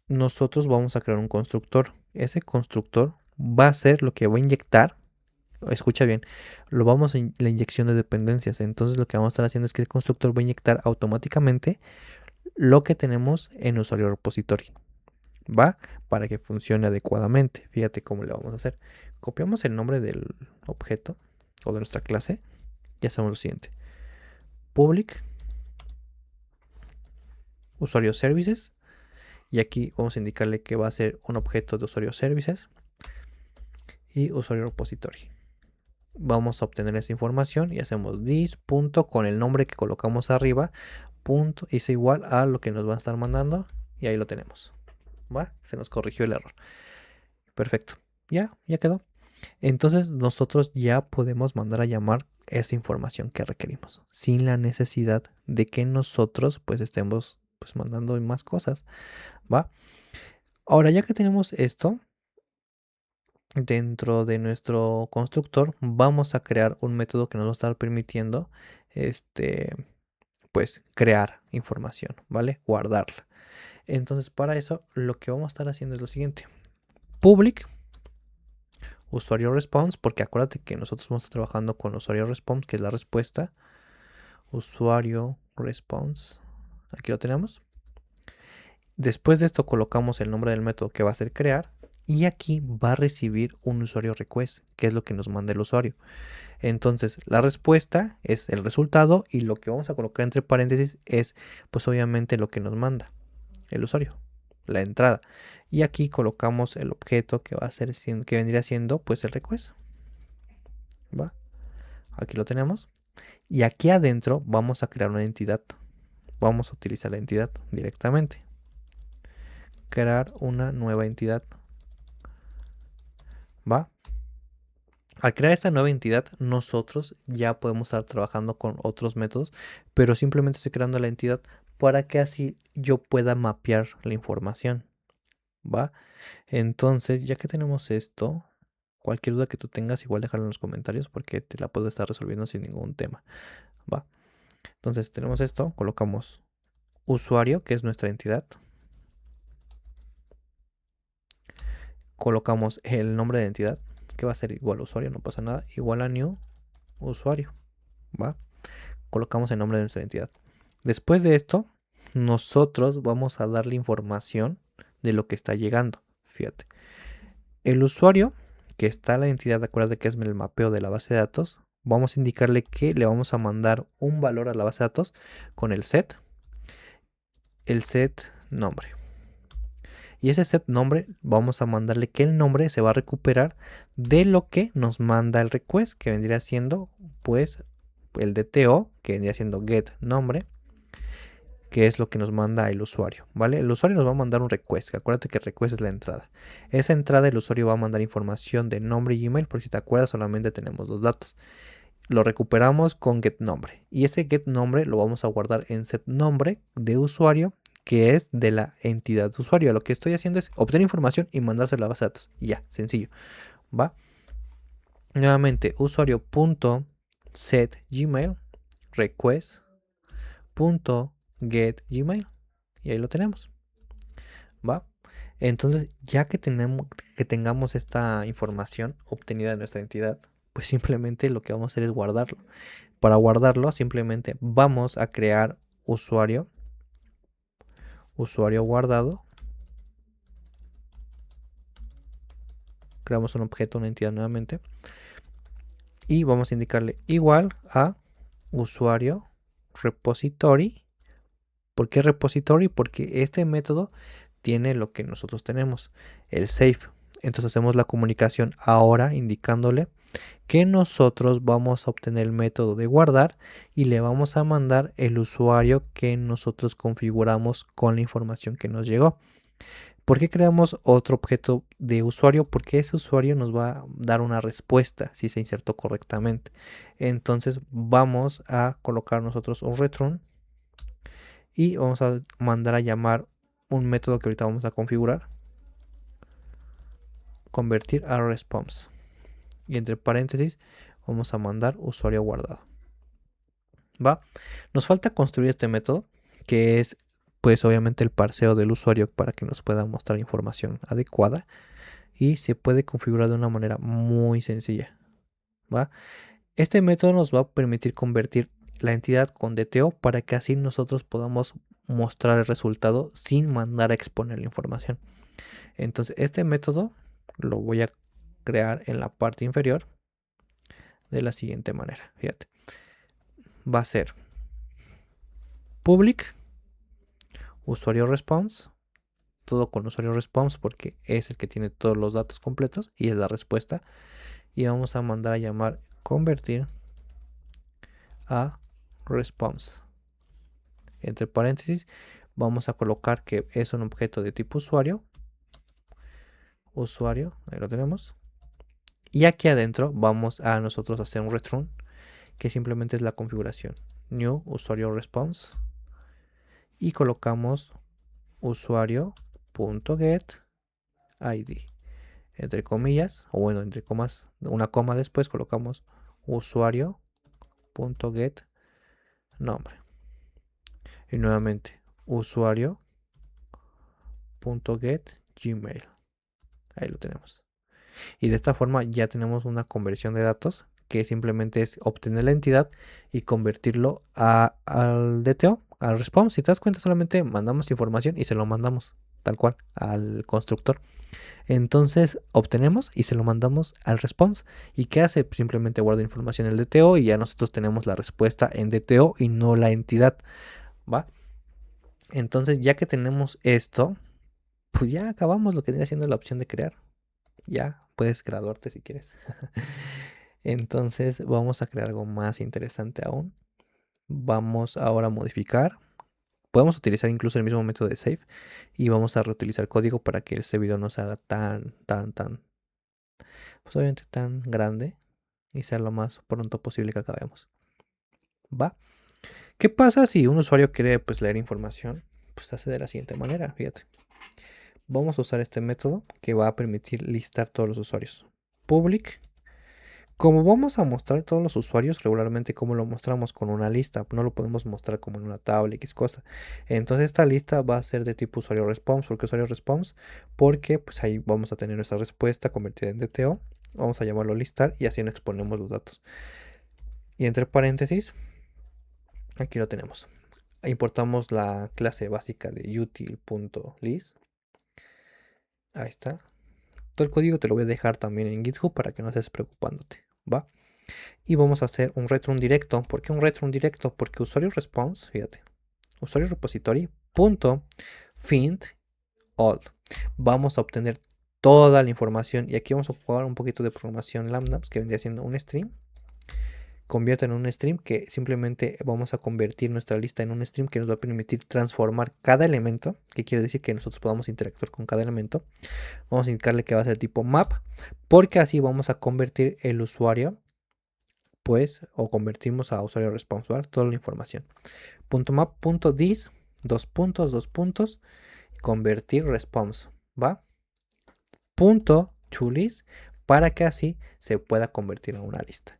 nosotros vamos a crear un constructor. Ese constructor va a ser lo que va a inyectar. Escucha bien, lo vamos a la inyección de dependencias. Entonces lo que vamos a estar haciendo es que el constructor va a inyectar automáticamente lo que tenemos en usuario repository. ¿Va? Para que funcione adecuadamente. Fíjate cómo le vamos a hacer. Copiamos el nombre del objeto o de nuestra clase y hacemos lo siguiente. Public usuario services. Y aquí vamos a indicarle que va a ser un objeto de usuario services y usuario repository. Vamos a obtener esa información y hacemos this punto con el nombre que colocamos arriba, punto es igual a lo que nos va a estar mandando y ahí lo tenemos. ¿Va? Se nos corrigió el error. Perfecto. Ya quedó. Entonces nosotros ya podemos mandar a llamar esa información que requerimos sin la necesidad de que nosotros pues estemos pues mandando más cosas. ¿Va? Ahora ya que tenemos esto, dentro de nuestro constructor vamos a crear un método que nos va a estar permitiendo pues crear información, ¿vale? Guardarla. Entonces para eso lo que vamos a estar haciendo es lo siguiente. Public usuario response, porque acuérdate que nosotros vamos a estar trabajando con usuario response, que es la respuesta. Usuario response. Aquí lo tenemos. Después de esto colocamos el nombre del método que va a ser crear. Y aquí va a recibir un usuario request, que es lo que nos manda el usuario. Entonces la respuesta es el resultado y lo que vamos a colocar entre paréntesis es pues obviamente lo que nos manda el usuario, la entrada. Y aquí colocamos el objeto que va a ser que vendría siendo pues el request. ¿Va? Aquí lo tenemos. Y aquí adentro vamos a crear una entidad. Vamos a utilizar la entidad directamente. Crear una nueva entidad. ¿Va? Al crear esta nueva entidad, nosotros ya podemos estar trabajando con otros métodos, pero simplemente estoy creando la entidad para que así yo pueda mapear la información. ¿Va? Entonces, ya que tenemos esto, Cualquier duda que tú tengas, igual déjalo en los comentarios porque te la puedo estar resolviendo sin ningún tema. Va. Entonces tenemos esto, colocamos usuario, que es nuestra entidad. Colocamos el nombre de entidad, que va a ser igual a usuario, no pasa nada, igual a new usuario. Va. Colocamos el nombre de nuestra entidad. Después de esto, nosotros vamos a darle información de lo que está llegando. Fíjate. El usuario que está en la entidad, acuérdate que es el mapeo de la base de datos, vamos a indicarle que le vamos a mandar un valor a la base de datos con el set nombre. Y ese set nombre vamos a mandarle que el nombre se va a recuperar de lo que nos manda el request, que vendría siendo pues el DTO, que vendría siendo get nombre, que es lo que nos manda el usuario, ¿vale? El usuario nos va a mandar un request, que acuérdate que el request es la entrada. Esa entrada el usuario va a mandar información de nombre y email, porque si te acuerdas solamente tenemos dos datos. Lo recuperamos con get nombre, y ese get nombre lo vamos a guardar en set nombre de usuario, que es de la entidad de usuario. Lo que estoy haciendo es obtener información y mandársela a la base de datos. Y ya, sencillo, ¿va? Nuevamente, usuario.setGmail request.getGmail, y ahí lo tenemos, ¿va? Entonces, ya que tengamos esta información obtenida de nuestra entidad, pues simplemente lo que vamos a hacer es guardarlo. Para guardarlo, simplemente vamos a crear usuario guardado. Creamos un objeto, una entidad nuevamente. Y vamos a indicarle igual a usuario repository. ¿Por qué repository? Porque este método tiene lo que nosotros tenemos, el save. Entonces hacemos la comunicación ahora indicándole que nosotros vamos a obtener el método de guardar y le vamos a mandar el usuario que nosotros configuramos con la información que nos llegó. ¿Por qué creamos otro objeto de usuario? Porque ese usuario nos va a dar una respuesta si se insertó correctamente. Entonces vamos a colocar nosotros un return y vamos a mandar a llamar un método que ahorita vamos a configurar, convertir a response, y entre paréntesis vamos a mandar usuario guardado. ¿Va? Nos falta construir este método, que es pues obviamente el parseo del usuario para que nos pueda mostrar información adecuada, y se puede configurar de una manera muy sencilla. ¿Va? Este método nos va a permitir convertir la entidad con DTO para que así nosotros podamos mostrar el resultado sin mandar a exponer la información. Entonces este método lo voy a crear en la parte inferior de la siguiente manera. Fíjate, va a ser public usuario response, todo con usuario response porque es el que tiene todos los datos completos y es la respuesta, y vamos a mandar a llamar convertir a response. Entre paréntesis vamos a colocar que es un objeto de tipo usuario, ahí lo tenemos, y aquí adentro vamos a nosotros hacer un return que simplemente es la configuración new usuario response, y colocamos usuario.get id, entre comillas, o bueno, entre comas, una coma después colocamos usuario.get nombre, y nuevamente usuario.get gmail, ahí lo tenemos. Y de esta forma ya tenemos una conversión de datos que simplemente es obtener la entidad y convertirlo al DTO, al response. Si te das cuenta, solamente mandamos información y se lo mandamos tal cual al constructor. Entonces obtenemos y se lo mandamos al response. ¿Y qué hace? Simplemente guarda información en el DTO y ya nosotros tenemos la respuesta en DTO y no la entidad, ¿va? Entonces ya que tenemos esto, pues ya acabamos lo que viene siendo la opción de crear. Ya puedes graduarte si quieres. Entonces vamos a crear algo más interesante aún. Vamos ahora a modificar. Podemos utilizar incluso el mismo método de save y vamos a reutilizar código para que este video no se haga tan, pues obviamente tan grande y sea lo más pronto posible que acabemos. ¿Va? ¿Qué pasa si un usuario quiere pues leer información? Pues se hace de la siguiente manera, fíjate. Vamos a usar este método que va a permitir listar todos los usuarios. public. Como vamos a mostrar todos los usuarios, regularmente como lo mostramos con una lista, no lo podemos mostrar como en una tabla, X cosa. Entonces esta lista va a ser de tipo usuario response. ¿Por qué usuario response? Porque pues ahí vamos a tener nuestra respuesta convertida en DTO. Vamos a llamarlo listar y así no exponemos los datos. Y entre paréntesis, aquí lo tenemos. Importamos la clase básica de util.list. Ahí está. Todo el código te lo voy a dejar también en GitHub para que no estés preocupándote, ¿va? Y vamos a hacer un return directo. ¿Por qué un return directo? Porque usuario response, fíjate, usuario repository punto find all. Vamos a obtener toda la información y aquí vamos a jugar un poquito de programación lambda, pues, que vendría siendo un stream. Convierte en un stream que simplemente vamos a convertir nuestra lista en un stream que nos va a permitir transformar cada elemento, que quiere decir que nosotros podamos interactuar con cada elemento. Vamos a indicarle que va a ser tipo map, porque así vamos a convertir el usuario, pues, o convertimos a usuario response, ¿vale? Toda la información. .map.this, dos puntos, convertir response, ¿va? .toList, para que así se pueda convertir a una lista.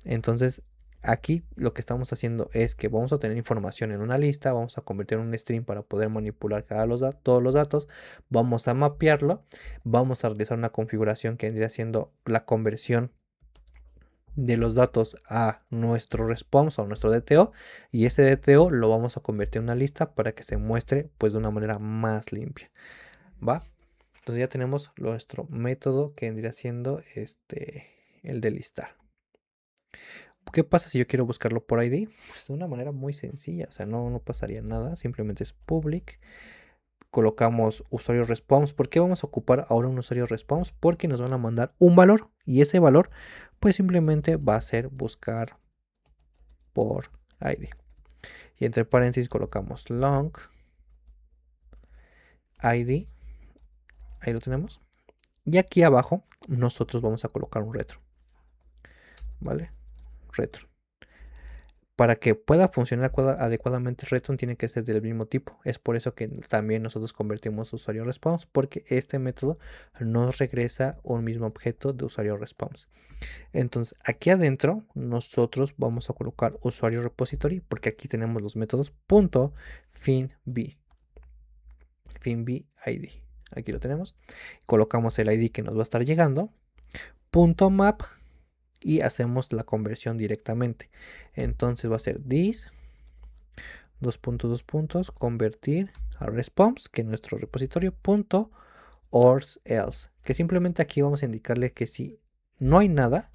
Entonces, aquí lo que estamos haciendo es que vamos a tener información en una lista, vamos a convertir en un stream para poder manipular todos los datos, vamos a mapearlo, vamos a realizar una configuración que vendría siendo la conversión de los datos a nuestro response o nuestro DTO, y ese DTO lo vamos a convertir en una lista para que se muestre pues de una manera más limpia, ¿va? Entonces ya tenemos nuestro método que vendría siendo el de listar. ¿Qué pasa si yo quiero buscarlo por ID? Pues de una manera muy sencilla, o sea, no pasaría nada, simplemente es public, colocamos usuario response. ¿Por qué vamos a ocupar ahora un usuario response? Porque nos van a mandar un valor y ese valor pues simplemente va a ser buscar por ID. Y entre paréntesis colocamos long ID, ahí lo tenemos. Y aquí abajo nosotros vamos a colocar un retro, ¿vale? Retro. Para que pueda funcionar adecuadamente Return tiene que ser del mismo tipo. Es por eso que también nosotros convertimos usuario response, porque este método nos regresa un mismo objeto de usuario response. Entonces aquí adentro nosotros vamos a colocar usuario repository, porque aquí tenemos los métodos .finb, finb.id. Aquí lo tenemos. Colocamos el ID que nos va a estar llegando. .map. Y hacemos la conversión directamente. Entonces va a ser this, dos puntos, convertir a response, que es nuestro repositorio, punto or else, que simplemente aquí vamos a indicarle que si no hay nada,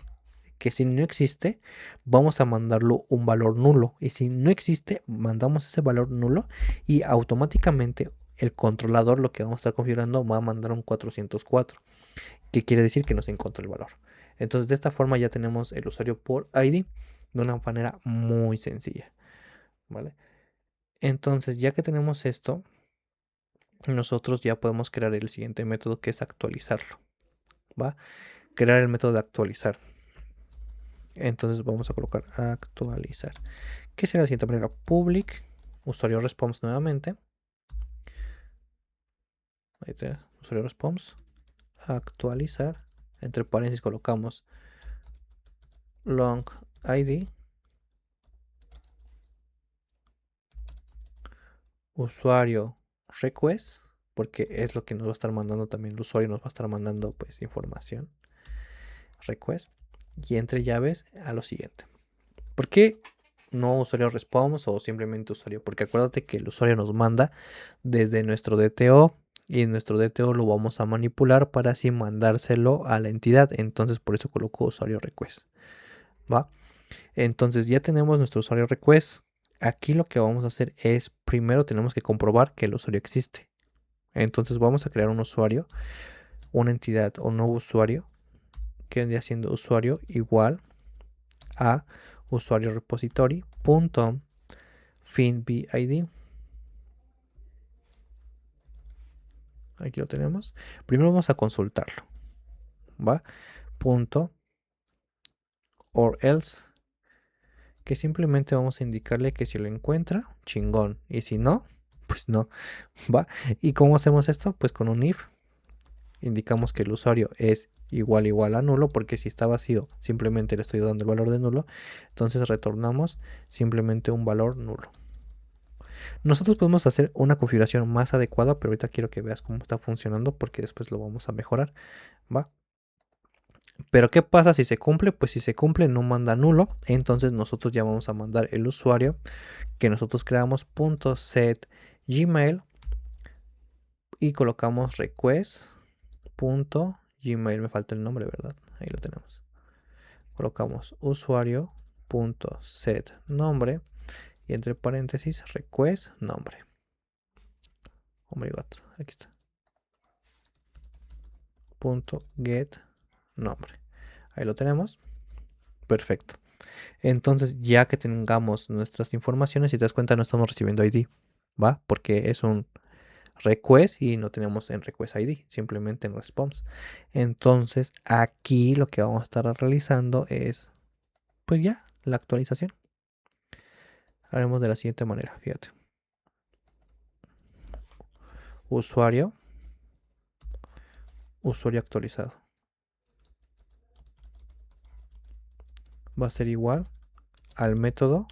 que si no existe, vamos a mandarlo un valor nulo. Y si no existe, mandamos ese valor nulo y automáticamente el controlador, lo que vamos a estar configurando, va a mandar un 404, que quiere decir que nos encontró el valor. Entonces de esta forma ya tenemos el usuario por ID de una manera muy sencilla, ¿vale? Entonces ya que tenemos esto, nosotros ya podemos crear el siguiente método, que es actualizarlo, ¿va? Crear el método de actualizar. Entonces vamos a colocar actualizar, que será la siguiente manera: public, usuario response nuevamente. Ahí está, usuario response, actualizar. Entre paréntesis colocamos long ID, usuario request, porque es lo que nos va a estar mandando también el usuario, nos va a estar mandando pues información, request, y entre llaves a lo siguiente. ¿Por qué no usuario response o simplemente usuario? Porque acuérdate que el usuario nos manda desde nuestro DTO y en nuestro DTO lo vamos a manipular para así mandárselo a la entidad. Entonces por eso coloco usuario request, ¿va? Entonces ya tenemos nuestro usuario request. Aquí lo que vamos a hacer es, primero tenemos que comprobar que el usuario existe. Entonces vamos a crear un usuario, una entidad o un nuevo usuario, que vendría siendo usuario igual a usuario repository punto finbid. Aquí lo tenemos. Primero vamos a consultarlo, ¿va? Punto or else, que simplemente vamos a indicarle que si lo encuentra, chingón, y si no, pues no, ¿va? ¿Y cómo hacemos esto? Pues con un if indicamos que el usuario es igual a nulo, porque si está vacío simplemente le estoy dando el valor de nulo, entonces retornamos simplemente un valor nulo. Nosotros podemos hacer una configuración más adecuada, pero ahorita quiero que veas cómo está funcionando porque después lo vamos a mejorar, ¿va? Pero ¿qué pasa si se cumple? Pues si se cumple no manda nulo, entonces nosotros ya vamos a mandar el usuario que nosotros creamos .set gmail y colocamos request.gmail, me falta el nombre, ¿verdad? Ahí lo tenemos. Colocamos usuario.set nombre y entre paréntesis request nombre. Oh my god, aquí está. .get nombre. Ahí lo tenemos. Perfecto. Entonces, ya que tengamos nuestras informaciones, si te das cuenta, no estamos recibiendo ID, ¿va? Porque es un request y no tenemos en request ID, simplemente en response. Entonces, aquí lo que vamos a estar realizando es, pues ya, la actualización. Haremos de la siguiente manera, fíjate. Usuario actualizado. Va a ser igual al método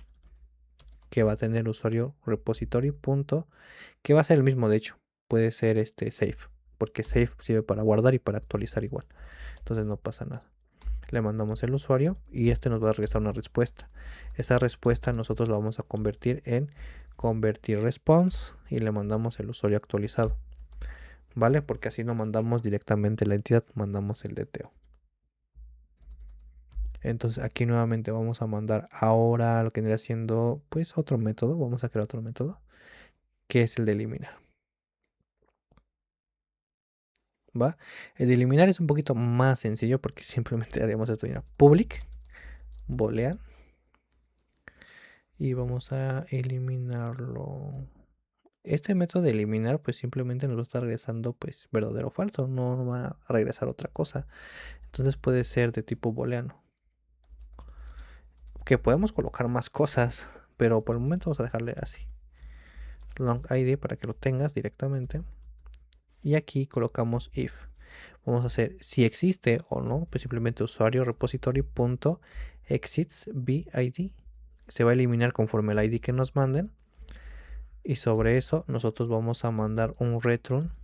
que va a tener usuario repository punto, que va a ser el mismo de hecho, puede ser save, porque save sirve para guardar y para actualizar igual, entonces no pasa nada. Le mandamos el usuario y nos va a regresar una respuesta. Esa respuesta nosotros la vamos a convertir en convertir response y le mandamos el usuario actualizado, ¿vale? Porque así no mandamos directamente la entidad, mandamos el DTO. Entonces aquí nuevamente vamos a mandar ahora lo que vendría siendo pues otro método. Vamos a crear otro método que es el de eliminar. ¿Va? El de eliminar es un poquito más sencillo porque simplemente haremos esto. Mira, public boolean y vamos a eliminarlo. Este método de eliminar pues simplemente nos va a estar regresando pues verdadero o falso, no va a regresar otra cosa. Entonces puede ser de tipo booleano. Que podemos colocar más cosas, pero por el momento vamos a dejarle así. Long ID para que lo tengas directamente. Y aquí colocamos if. Vamos a hacer si existe o no, pues simplemente usuario repository.exits bid. Se va a eliminar conforme el ID que nos manden. Y sobre eso nosotros vamos a mandar un return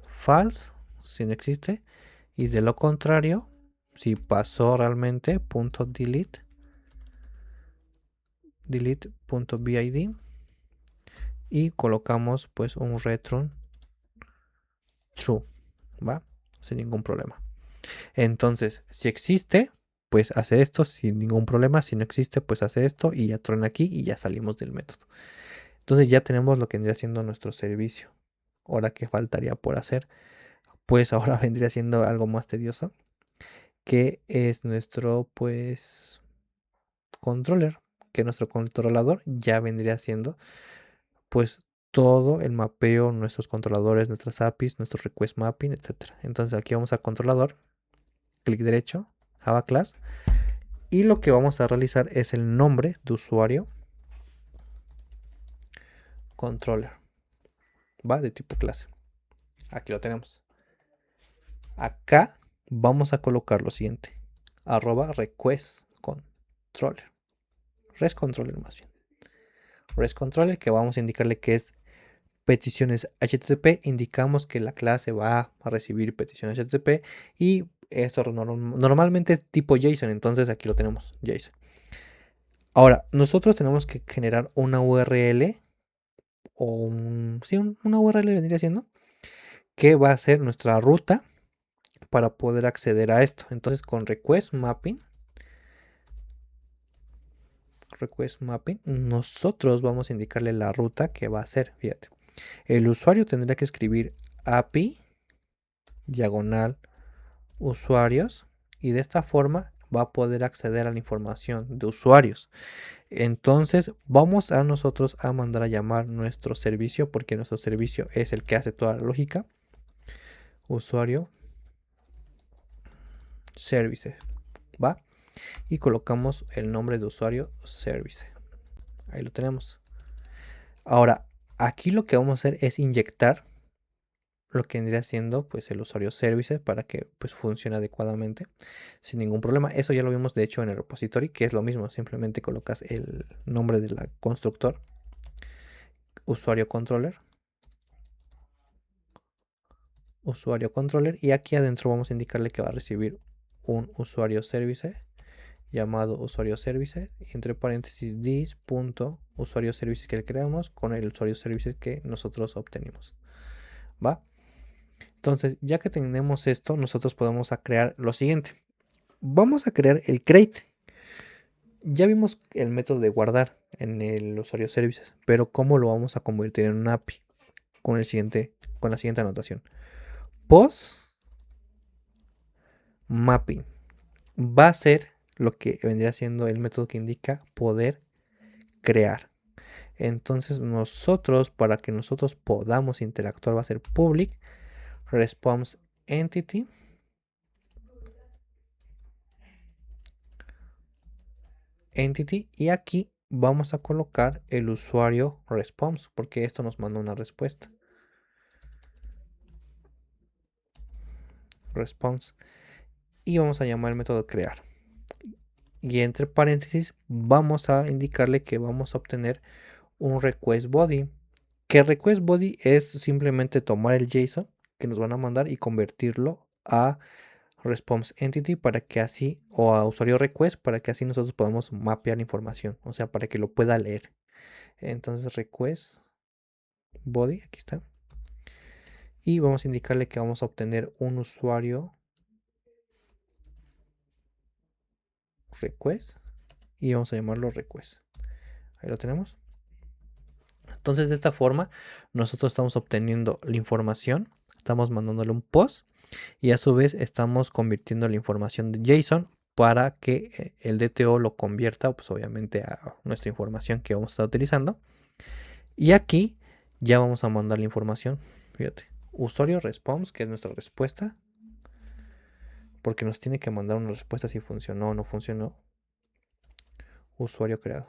false si no existe. Y de lo contrario, si pasó realmente, delete.bid y colocamos pues un return true, ¿va? Sin ningún problema. Entonces, si existe, pues hace esto sin ningún problema. Si no existe, pues hace esto y ya truena aquí y ya salimos del método. Entonces ya tenemos lo que vendría siendo nuestro servicio. Ahora, ¿qué faltaría por hacer? Pues ahora vendría siendo algo más tedioso, que es nuestro pues controller, que nuestro controlador ya vendría siendo pues todo el mapeo, nuestros controladores, nuestras APIs, nuestro request mapping, etc. Entonces aquí vamos a controlador, clic derecho, Java Class, y lo que vamos a realizar es el nombre de usuario controller, va de tipo clase. Aquí lo tenemos. Acá vamos a colocar lo siguiente: @request controller, res controller más bien, res controller, que vamos a indicarle que es peticiones HTTP. Indicamos que la clase va a recibir peticiones HTTP y esto normalmente es tipo JSON, entonces aquí lo tenemos, JSON. Ahora, nosotros tenemos que generar una URL o una URL vendría siendo, que va a ser nuestra ruta para poder acceder a esto. Entonces con request mapping, nosotros vamos a indicarle la ruta que va a hacer. Fíjate, el usuario tendría que escribir API diagonal usuarios y de esta forma va a poder acceder a la información de usuarios. Entonces vamos a nosotros a mandar a llamar nuestro servicio, porque nuestro servicio es el que hace toda la lógica. Usuario services, ¿va? Y colocamos el nombre de usuario service. Ahí lo tenemos. Ahora, aquí lo que vamos a hacer es inyectar lo que vendría siendo pues el usuario service para que pues funcione adecuadamente sin ningún problema. Eso ya lo vimos de hecho en el repository, que es lo mismo, simplemente colocas el nombre de la constructor, usuario controller, y aquí adentro vamos a indicarle que va a recibir un usuario service llamado usuario service, y entre paréntesis this.usuario service que le creamos con el usuario service que nosotros obtenemos. ¿Va? Entonces, ya que tenemos esto, nosotros podemos crear lo siguiente. Vamos a crear el crate. Ya vimos el método de guardar en el usuario services, pero ¿cómo lo vamos a convertir en un API? Con la siguiente anotación. Post mapping va a ser lo que vendría siendo el método que indica poder crear. Entonces nosotros, para que nosotros podamos interactuar, va a ser public response entity y aquí vamos a colocar el usuario response porque esto nos manda una respuesta. Response, y vamos a llamar el método crear, y entre paréntesis vamos a indicarle que vamos a obtener un request body, que request body es simplemente tomar el JSON que nos van a mandar y convertirlo a response entity para que así, o a usuario request, para que así nosotros podamos mapear la información, o sea, para que lo pueda leer. Entonces request body, aquí está, y vamos a indicarle que vamos a obtener un usuario request y vamos a llamarlo request. Ahí lo tenemos. Entonces de esta forma nosotros estamos obteniendo la información, estamos mandándole un post y a su vez estamos convirtiendo la información de JSON para que el DTO lo convierta pues obviamente a nuestra información que vamos a estar utilizando. Y aquí ya vamos a mandar la información, fíjate, usuario response, que es nuestra respuesta, porque nos tiene que mandar una respuesta si funcionó o no funcionó. Usuario creado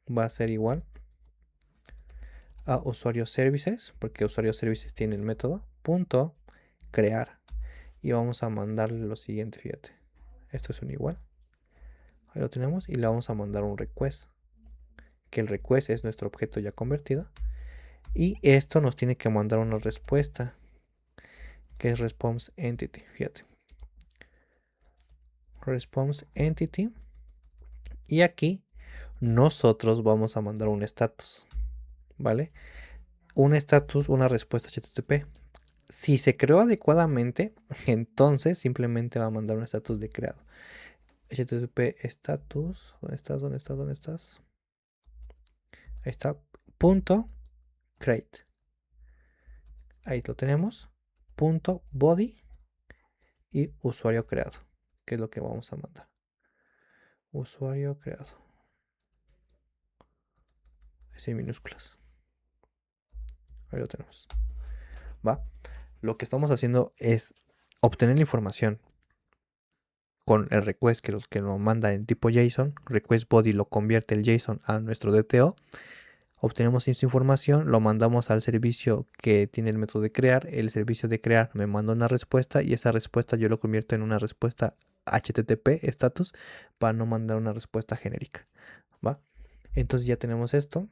va a ser igual a usuario services, porque usuario services tiene el método punto crear, y vamos a mandarle lo siguiente, fíjate, esto es un igual, ahí lo tenemos, y le vamos a mandar un request, que el request es nuestro objeto ya convertido, y esto nos tiene que mandar una respuesta que es response entity, fíjate, response entity, y aquí nosotros vamos a mandar un status, ¿vale? Un status, una respuesta HTTP. Si se creó adecuadamente, entonces simplemente va a mandar un status de creado. HTTP status, ¿dónde estás? Ahí está, punto create. Ahí lo tenemos, punto body y usuario creado, que es lo que vamos a mandar. Usuario creado. Es en minúsculas. Ahí lo tenemos. ¿Va? Lo que estamos haciendo es obtener la información con el request que lo manda en tipo JSON. Request body lo convierte el JSON a nuestro DTO. Obtenemos esa información, lo mandamos al servicio que tiene el método de crear. El servicio de crear me manda una respuesta y esa respuesta yo lo convierto en una respuesta HTTP status para no mandar una respuesta genérica. ¿Va? Entonces ya tenemos esto.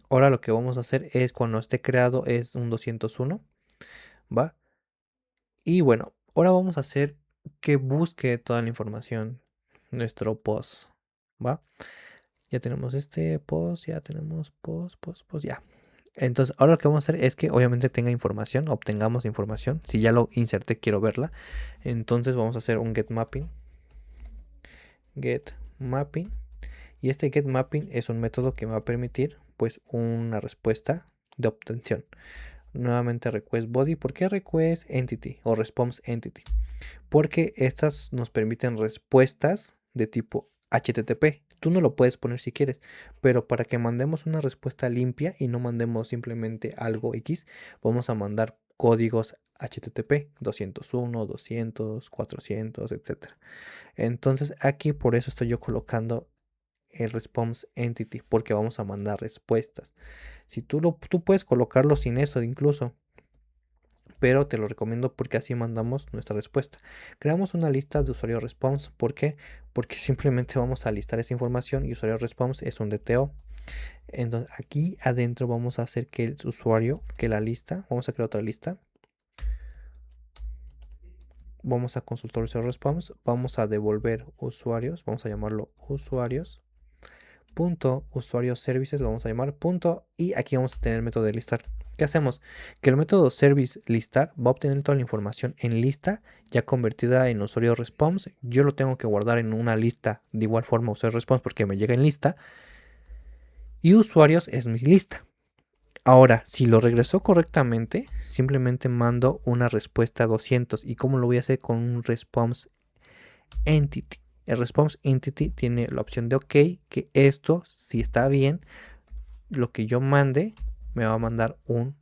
Ahora lo que vamos a hacer es, cuando esté creado, es un 201. ¿Va? Y bueno, ahora vamos a hacer que busque toda la información nuestro post. ¿Va? Ya tenemos este post, ya tenemos post, ya. Entonces ahora lo que vamos a hacer es que obviamente tenga información, obtengamos información. Si ya lo inserté, quiero verla. Entonces vamos a hacer un get mapping. Get mapping. Y este get mapping es un método que me va a permitir pues una respuesta de obtención. Nuevamente request body. ¿Por qué request entity o response entity? Porque estas nos permiten respuestas de tipo HTTP. Tú no lo puedes poner si quieres, pero para que mandemos una respuesta limpia y no mandemos simplemente algo X, vamos a mandar códigos HTTP 201, 200, 400, etc. Entonces aquí por eso estoy yo colocando el response entity, porque vamos a mandar respuestas. Si tú puedes colocarlo sin eso incluso, pero te lo recomiendo porque así mandamos nuestra respuesta. Creamos una lista de usuario response. ¿Por qué? Porque simplemente vamos a listar esa información y usuario response es un DTO. Entonces aquí adentro vamos a hacer que el usuario, que la lista, vamos a crear otra lista. Vamos a consultar usuario response, vamos a devolver usuarios, vamos a llamarlo usuarios. Punto usuario services, lo vamos a llamar punto, y aquí vamos a tener el método de listar. ¿Qué hacemos? Que el método service listar va a obtener toda la información en lista ya convertida en usuario response. Yo lo tengo que guardar en una lista de igual forma usuario response porque me llega en lista, y usuarios es mi lista. Ahora, si lo regresó correctamente, simplemente mando una respuesta 200. ¿Y cómo lo voy a hacer? Con un response entity. El response entity tiene la opción de OK, que esto, si está bien, lo que yo mande me va a mandar un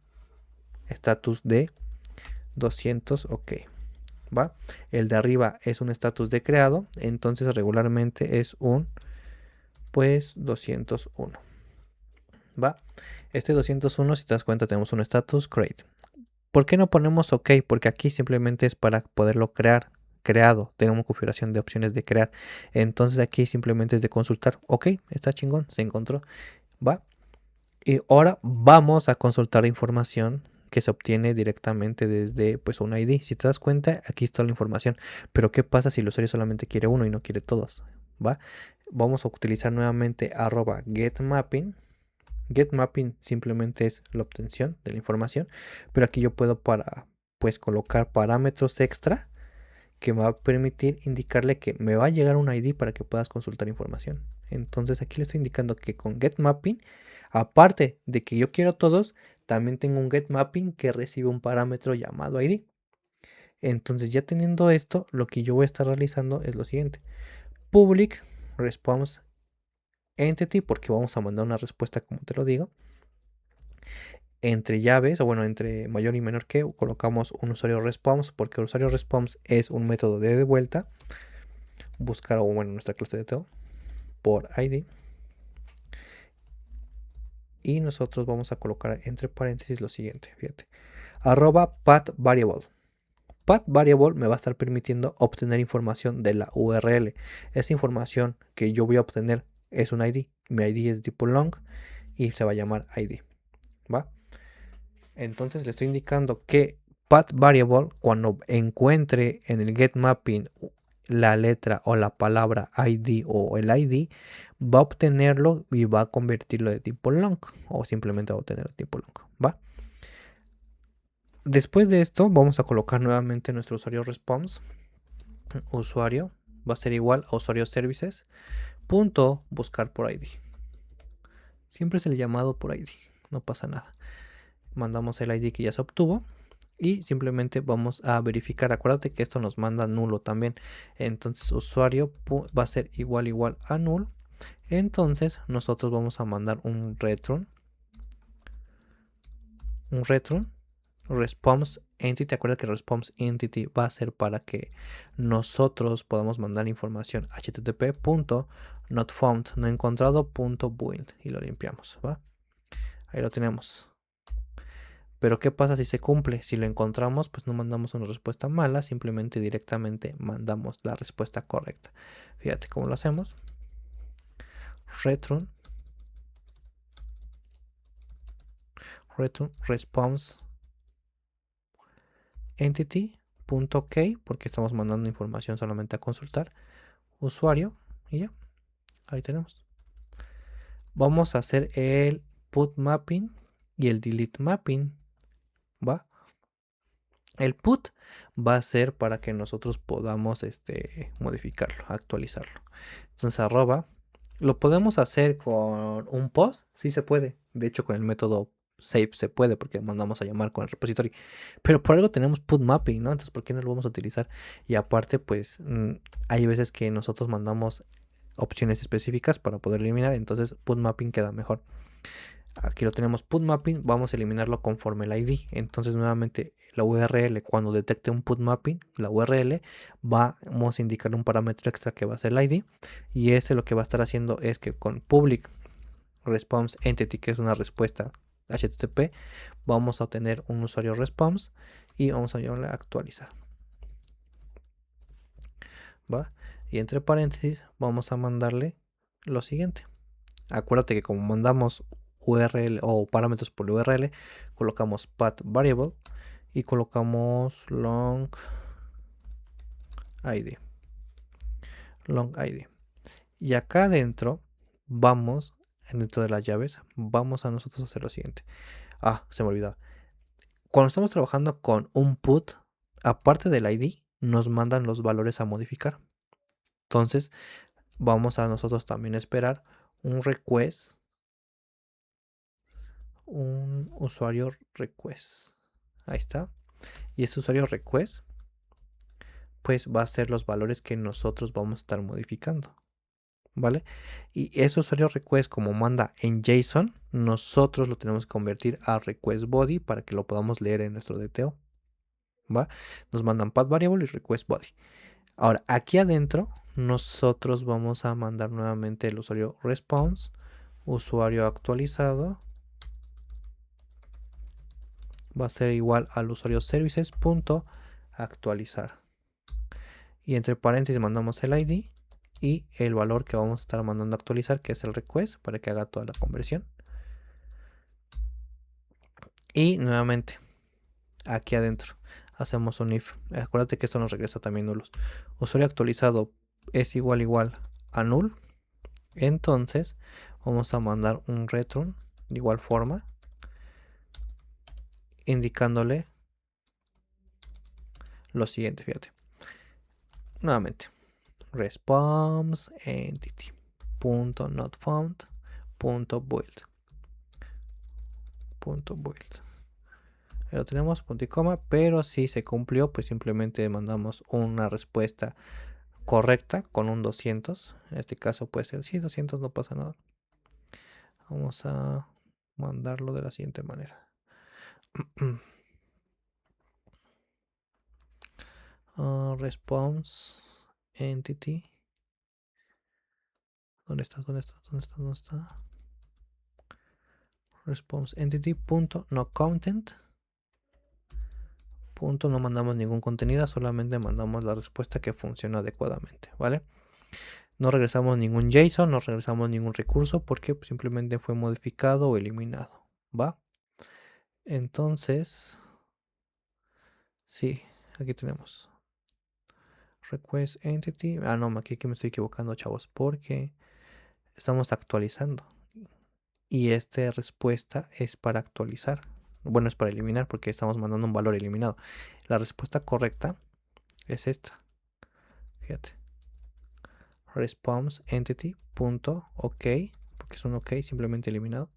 estatus de 200 OK. ¿Va? El de arriba es un estatus de creado, entonces regularmente es un pues 201. ¿Va? Este 201, si te das cuenta, tenemos un status create. ¿Por qué no ponemos OK? Porque aquí simplemente es para poderlo creado. Tenemos configuración de opciones de crear. Entonces aquí simplemente es de consultar. OK, está chingón, se encontró. ¿Va? Y ahora vamos a consultar información que se obtiene directamente desde pues un ID. Si te das cuenta, aquí está la información. Pero ¿qué pasa si el usuario solamente quiere uno y no quiere todos? ¿Va? Vamos a utilizar nuevamente @getMapping. GetMapping simplemente es la obtención de la información, pero aquí yo puedo pues colocar parámetros extra que me va a permitir indicarle que me va a llegar un ID para que puedas consultar información. Entonces aquí le estoy indicando que con GetMapping, aparte de que yo quiero todos, también tengo un GetMapping que recibe un parámetro llamado ID. Entonces ya teniendo esto, lo que yo voy a estar realizando es lo siguiente: public response entity, porque vamos a mandar una respuesta como te lo digo. Entre llaves, o bueno, entre mayor y menor que, colocamos un usuario response, porque el usuario response es un método de vuelta. Buscar, o bueno, nuestra clase de DTO por ID. Y nosotros vamos a colocar entre paréntesis lo siguiente, fíjate. @path variable. Path variable me va a estar permitiendo obtener información de la URL. Esa información que yo voy a obtener es un ID. Mi ID es tipo long y se va a llamar ID. ¿Va? Entonces le estoy indicando que path variable, cuando encuentre en el getMapping la letra o la palabra ID o el ID, va a obtenerlo y va a convertirlo de tipo long, o simplemente va a obtenerlo de tipo long. ¿Va? Después de esto vamos a colocar nuevamente nuestro usuario response. Usuario va a ser igual a usuario services punto buscar por ID. Siempre es el llamado por ID, no pasa nada. Mandamos el ID que ya se obtuvo y simplemente vamos a verificar. Acuérdate que esto nos manda nulo también. Entonces usuario va a ser igual a null. Entonces nosotros vamos a mandar un return response entity. Acuérdate que response entity va a ser para que nosotros podamos mandar información http.notfound, no encontrado.build, y lo limpiamos. ¿Va? Ahí lo tenemos. Pero ¿qué pasa si se cumple? Si lo encontramos, pues no mandamos una respuesta mala, simplemente directamente mandamos la respuesta correcta. Fíjate cómo lo hacemos. Return response entity.ok, porque estamos mandando información solamente a consultar. Usuario, y ya, ahí tenemos. Vamos a hacer el put mapping y el delete mapping. ¿Va? El put va a ser para que nosotros podamos modificarlo, actualizarlo. Entonces lo podemos hacer con un post, sí se puede. De hecho, con el método save se puede porque mandamos a llamar con el repository. Pero por algo tenemos put mapping, ¿no? Entonces, ¿por qué no lo vamos a utilizar? Y aparte, pues hay veces que nosotros mandamos opciones específicas para poder eliminar. Entonces, put mapping queda mejor. Aquí lo tenemos put mapping, vamos a eliminarlo conforme el ID. Entonces nuevamente la URL, cuando detecte un put mapping, la URL, vamos a indicarle un parámetro extra que va a ser el ID. Y este lo que va a estar haciendo es que con public response entity, que es una respuesta HTTP, vamos a obtener un usuario response y vamos a llamarle a actualizar. ¿Va? Y entre paréntesis vamos a mandarle lo siguiente. Acuérdate que como mandamos URL o parámetros por URL, colocamos path variable y colocamos long id. Y acá adentro vamos, dentro de las llaves, vamos a nosotros hacer lo siguiente. Se me olvidaba. Cuando estamos trabajando con un put, aparte del ID, nos mandan los valores a modificar. Entonces, vamos a nosotros también esperar un request, un usuario request. Ahí está. Y este usuario request, pues va a ser los valores que nosotros vamos a estar modificando. ¿Vale? Y ese usuario request, como manda en JSON, nosotros lo tenemos que convertir a request body para que lo podamos leer en nuestro DTO. ¿Va? Nos mandan path variable y request body. Ahora, aquí adentro, nosotros vamos a mandar nuevamente el usuario response, usuario actualizado, va a ser igual al usuario services.actualizar. Y entre paréntesis mandamos el ID y el valor que vamos a estar mandando a actualizar, que es el request, para que haga toda la conversión. Y nuevamente, aquí adentro, hacemos un if. Acuérdate que esto nos regresa también nulos. Usuario actualizado es igual a null. Entonces, vamos a mandar un return de igual forma, indicándole lo siguiente, fíjate. Nuevamente, response entity .not found .build. Lo tenemos punto y coma, pero si se cumplió, pues simplemente mandamos una respuesta correcta con un 200. En este caso puede ser sí, 200, no pasa nada. Vamos a mandarlo de la siguiente manera. Response entity. ¿Dónde está? Response entity no content. No mandamos ningún contenido, solamente mandamos la respuesta que funciona adecuadamente, ¿vale? No regresamos ningún JSON, no regresamos ningún recurso porque simplemente fue modificado o eliminado, ¿va? Entonces, sí, aquí tenemos request entity. No, aquí me estoy equivocando, chavos, porque estamos actualizando. Y esta respuesta es para actualizar. Bueno, es para eliminar porque estamos mandando un valor eliminado. La respuesta correcta es esta. Fíjate. Response entity .ok, porque es un ok simplemente eliminado.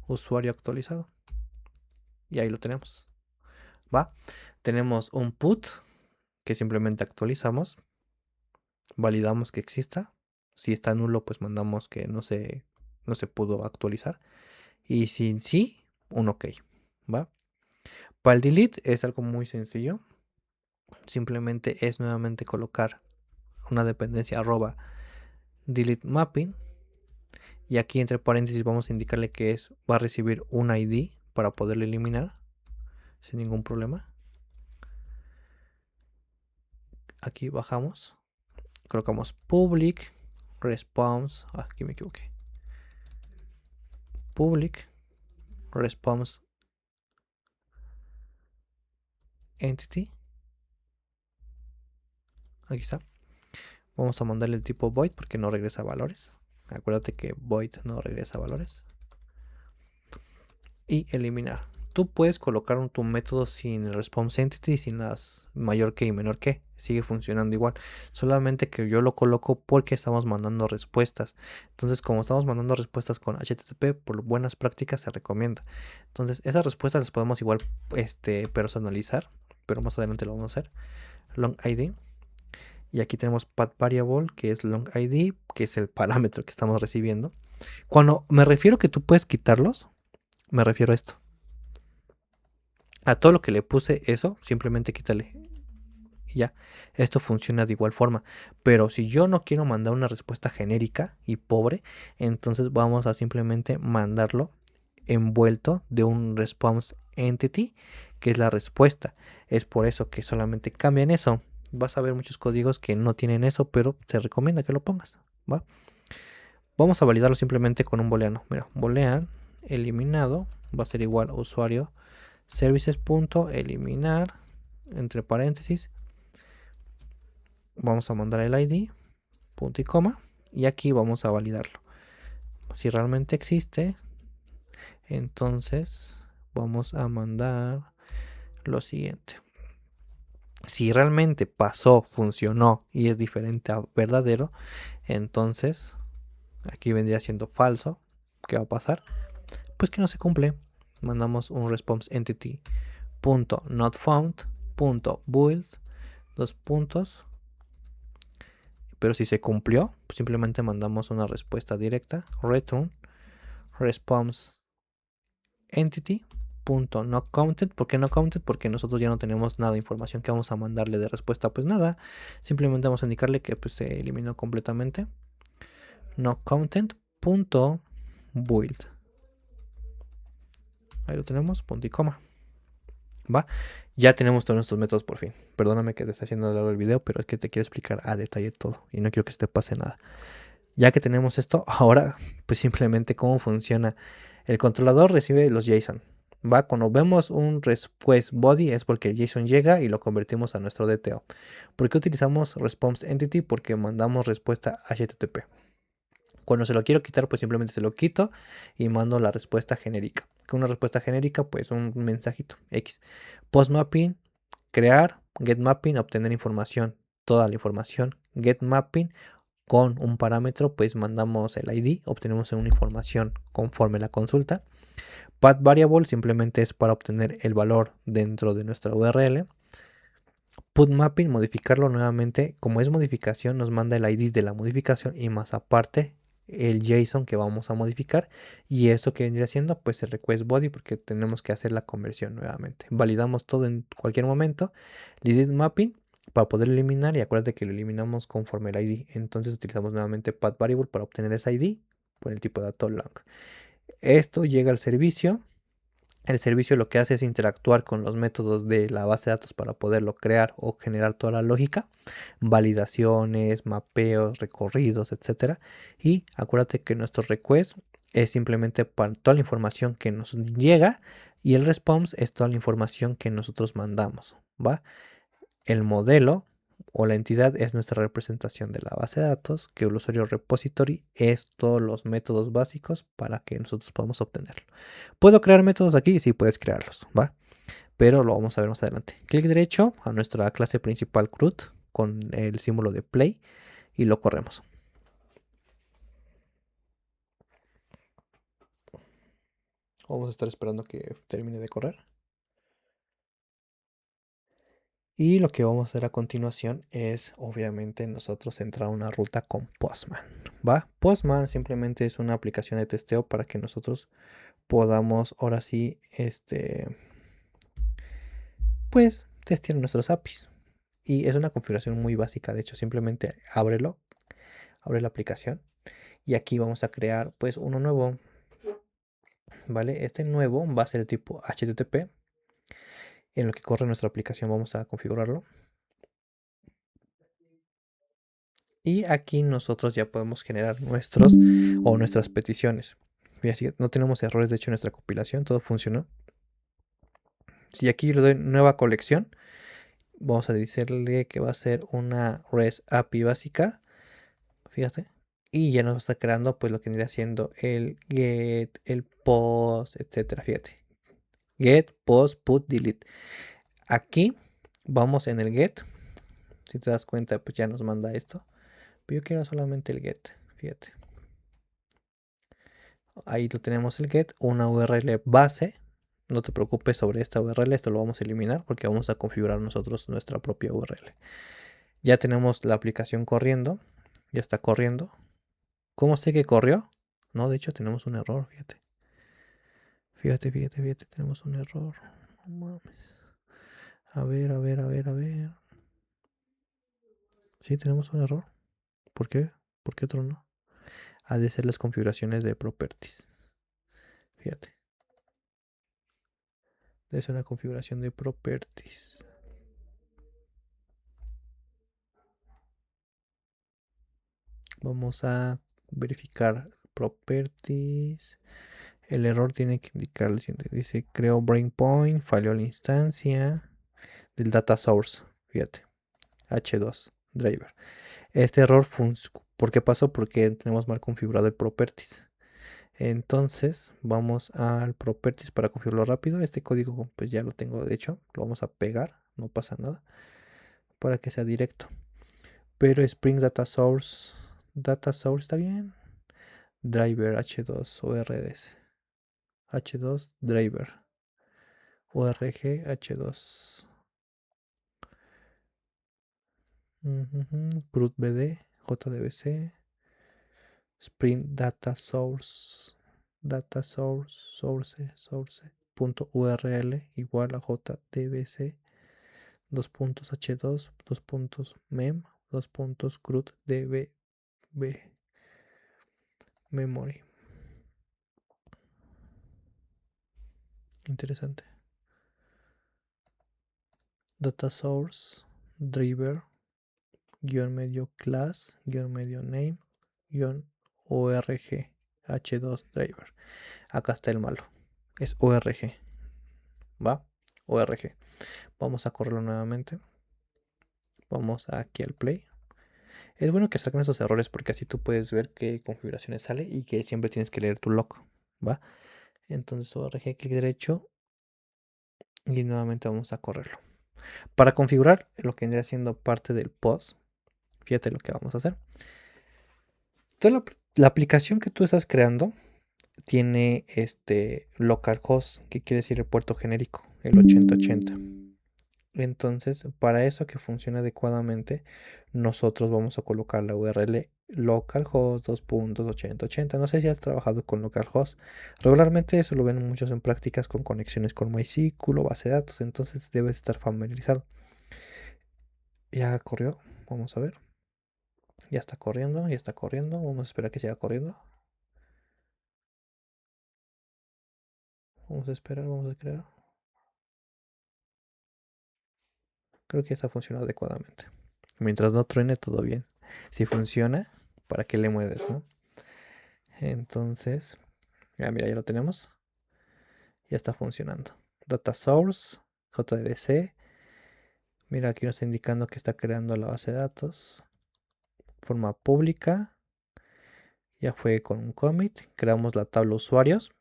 Usuario actualizado. Y ahí lo tenemos. ¿Va? Tenemos un put que simplemente actualizamos. Validamos que exista. Si está nulo, pues mandamos que no se pudo actualizar. Y si sí, un ok. ¿Va? Para el delete es algo muy sencillo. Simplemente es nuevamente colocar una dependencia arroba delete mapping. Y aquí entre paréntesis vamos a indicarle que va a recibir un ID para poderlo eliminar sin ningún problema. Aquí bajamos, colocamos public response, aquí me equivoqué, public response entity, aquí está. Vamos a mandarle el tipo void porque no regresa valores. Acuérdate que void no regresa valores. Y eliminar. Tú puedes colocar tu método sin el response entity, sin las mayor que y menor que. Sigue funcionando igual. Solamente que yo lo coloco porque estamos mandando respuestas. Entonces, como estamos mandando respuestas con HTTP, por buenas prácticas se recomienda. Entonces, esas respuestas las podemos igual personalizar. Pero más adelante lo vamos a hacer. Long ID. Y aquí tenemos path variable, que es long ID, que es el parámetro que estamos recibiendo. Cuando me refiero que tú puedes quitarlos, Me refiero a esto. A todo lo que le puse eso, simplemente quítale. Y ya, esto funciona de igual forma. Pero si yo no quiero mandar una respuesta genérica y pobre, entonces vamos a simplemente mandarlo envuelto de un response entity, que es la respuesta. Es por eso que solamente cambian eso. Vas a ver muchos códigos que no tienen eso, pero se recomienda que lo pongas, ¿va? Vamos a validarlo simplemente con un booleano. Mira, boolean eliminado va a ser igual a usuario services.eliminar entre paréntesis. Vamos a mandar el ID, punto y coma, y aquí vamos a validarlo. Si realmente existe, entonces vamos a mandar lo siguiente. Si realmente pasó, funcionó y es diferente a verdadero, entonces aquí vendría siendo falso. ¿Qué va a pasar? Pues que no se cumple. Mandamos un response entity .not found .build dos puntos. Pero si se cumplió, pues simplemente mandamos una respuesta directa, return response entity no counted. ¿Por qué no counted? Porque nosotros ya no tenemos nada de información que vamos a mandarle de respuesta, pues nada. Simplemente vamos a indicarle que pues, se eliminó completamente. No counted build. Ahí lo tenemos, punto y coma. ¿Va? Ya tenemos todos nuestros métodos por fin. Perdóname que te esté haciendo largo el video, pero es que te quiero explicar a detalle todo y no quiero que se te pase nada. Ya que tenemos esto, ahora pues simplemente cómo funciona. El controlador recibe los JSON. ¿Va? Cuando vemos un request body es porque el JSON llega y lo convertimos a nuestro DTO. ¿Por qué utilizamos response entity? Porque mandamos respuesta HTTP. Cuando se lo quiero quitar, pues simplemente se lo quito y mando la respuesta genérica. Con una respuesta genérica, pues un mensajito X. Post mapping, crear, get mapping, obtener información, toda la información, get mapping. Con un parámetro, pues mandamos el ID, obtenemos una información conforme la consulta. Path variable simplemente es para obtener el valor dentro de nuestra URL. Put mapping, modificarlo nuevamente. Como es modificación, nos manda el ID de la modificación y más aparte el JSON que vamos a modificar. Y esto que vendría siendo, pues el request body, porque tenemos que hacer la conversión nuevamente. Validamos todo en cualquier momento. Delete mapping para poder eliminar, y acuérdate que lo eliminamos conforme el ID. Entonces utilizamos nuevamente path variable para obtener ese ID con el tipo de dato long. Esto llega al servicio. El servicio lo que hace es interactuar con los métodos de la base de datos para poderlo crear o generar toda la lógica, validaciones, mapeos, recorridos, etc. Y acuérdate que nuestro request es simplemente para toda la información que nos llega y el response es toda la información que nosotros mandamos, ¿va? El modelo o la entidad es nuestra representación de la base de datos, que el usuario repository es todos los métodos básicos para que nosotros podamos obtenerlo. ¿Puedo crear métodos aquí? Sí, puedes crearlos, ¿va? Pero lo vamos a ver más adelante. Clic derecho a nuestra clase principal CRUD con el símbolo de play y lo corremos. Vamos a estar esperando que termine de correr. Y lo que vamos a hacer a continuación es, obviamente, nosotros entrar a una ruta con Postman, ¿va? Postman simplemente es una aplicación de testeo para que nosotros podamos, ahora sí, pues, testear nuestros APIs. Y es una configuración muy básica, de hecho, simplemente ábrelo, abre la aplicación. Y aquí vamos a crear, pues, uno nuevo, ¿vale? Este nuevo va a ser el tipo HTTP. En lo que corre nuestra aplicación vamos a configurarlo. Y aquí nosotros ya podemos generar nuestras peticiones. Mira, si no tenemos errores, de hecho, en nuestra compilación, todo funcionó. Si aquí le doy nueva colección, vamos a decirle que va a ser una REST API básica. Fíjate. Y ya nos está creando pues lo que vendría siendo el get, el post, etcétera. Fíjate. Get, post, put, delete. Aquí vamos en el get. Si te das cuenta, pues ya nos manda esto. Pero yo quiero solamente el get. Fíjate. Ahí lo tenemos el get, una URL base. No te preocupes sobre esta URL, esto lo vamos a eliminar porque vamos a configurar nosotros nuestra propia URL. Ya tenemos la aplicación corriendo, ya está corriendo. ¿Cómo sé que corrió? No, de hecho tenemos un error, fíjate. Fíjate, tenemos un error. No mames. A ver. Sí, tenemos un error. ¿Por qué? ¿Por qué tronó? Ha de ser las configuraciones de properties. Fíjate. Debe ser una configuración de properties. Vamos a verificar properties. El error tiene que indicar lo siguiente. Dice, creo breakpoint, falló la instancia del data source. Fíjate. H2 driver. Este error, ¿por qué pasó? Porque tenemos mal configurado el properties. Entonces vamos al properties para configurarlo rápido. Este código pues ya lo tengo, de hecho, lo vamos a pegar, no pasa nada, para que sea directo. Pero Spring Data Source está bien. Driver H2 ORDS. H2 driver. ORG H2. CRUD BD JDBC. Spring Data Source. Data source. Punto URL igual a JDBC. Dos puntos H2. Dos puntos mem. Dos puntos CRUD DB. Memory. Interesante. Data source driver guión medio class guión medio name guión org h2 driver. Acá está el malo. Es org. ¿Va? Org. Vamos a correrlo nuevamente. Vamos aquí al play. Es bueno que salgan esos errores porque así tú puedes ver qué configuraciones sale y que siempre tienes que leer tu log. ¿Va? Entonces org, clic derecho y nuevamente vamos a correrlo. Para configurar lo que vendría siendo parte del post, fíjate lo que vamos a hacer. Toda la aplicación que tú estás creando tiene localhost, que quiere decir el puerto genérico, el 8080. Entonces, para eso que funcione adecuadamente, nosotros vamos a colocar la URL localhost 2.8080. No sé si has trabajado con localhost. Regularmente eso lo ven muchos en prácticas con conexiones con MySQL o base de datos, entonces debes estar familiarizado. Ya corrió, vamos a ver. Ya está corriendo. Vamos a esperar que siga corriendo. Vamos a esperar. Creo que está funcionando adecuadamente. Mientras no truene, todo bien. Si funciona, ¿para qué le mueves, no? Entonces, mira, ya lo tenemos. Ya está funcionando. Data source, JDBC. Mira, aquí nos está indicando que está creando la base de datos. Forma pública. Ya fue con un commit. Creamos la tabla usuarios,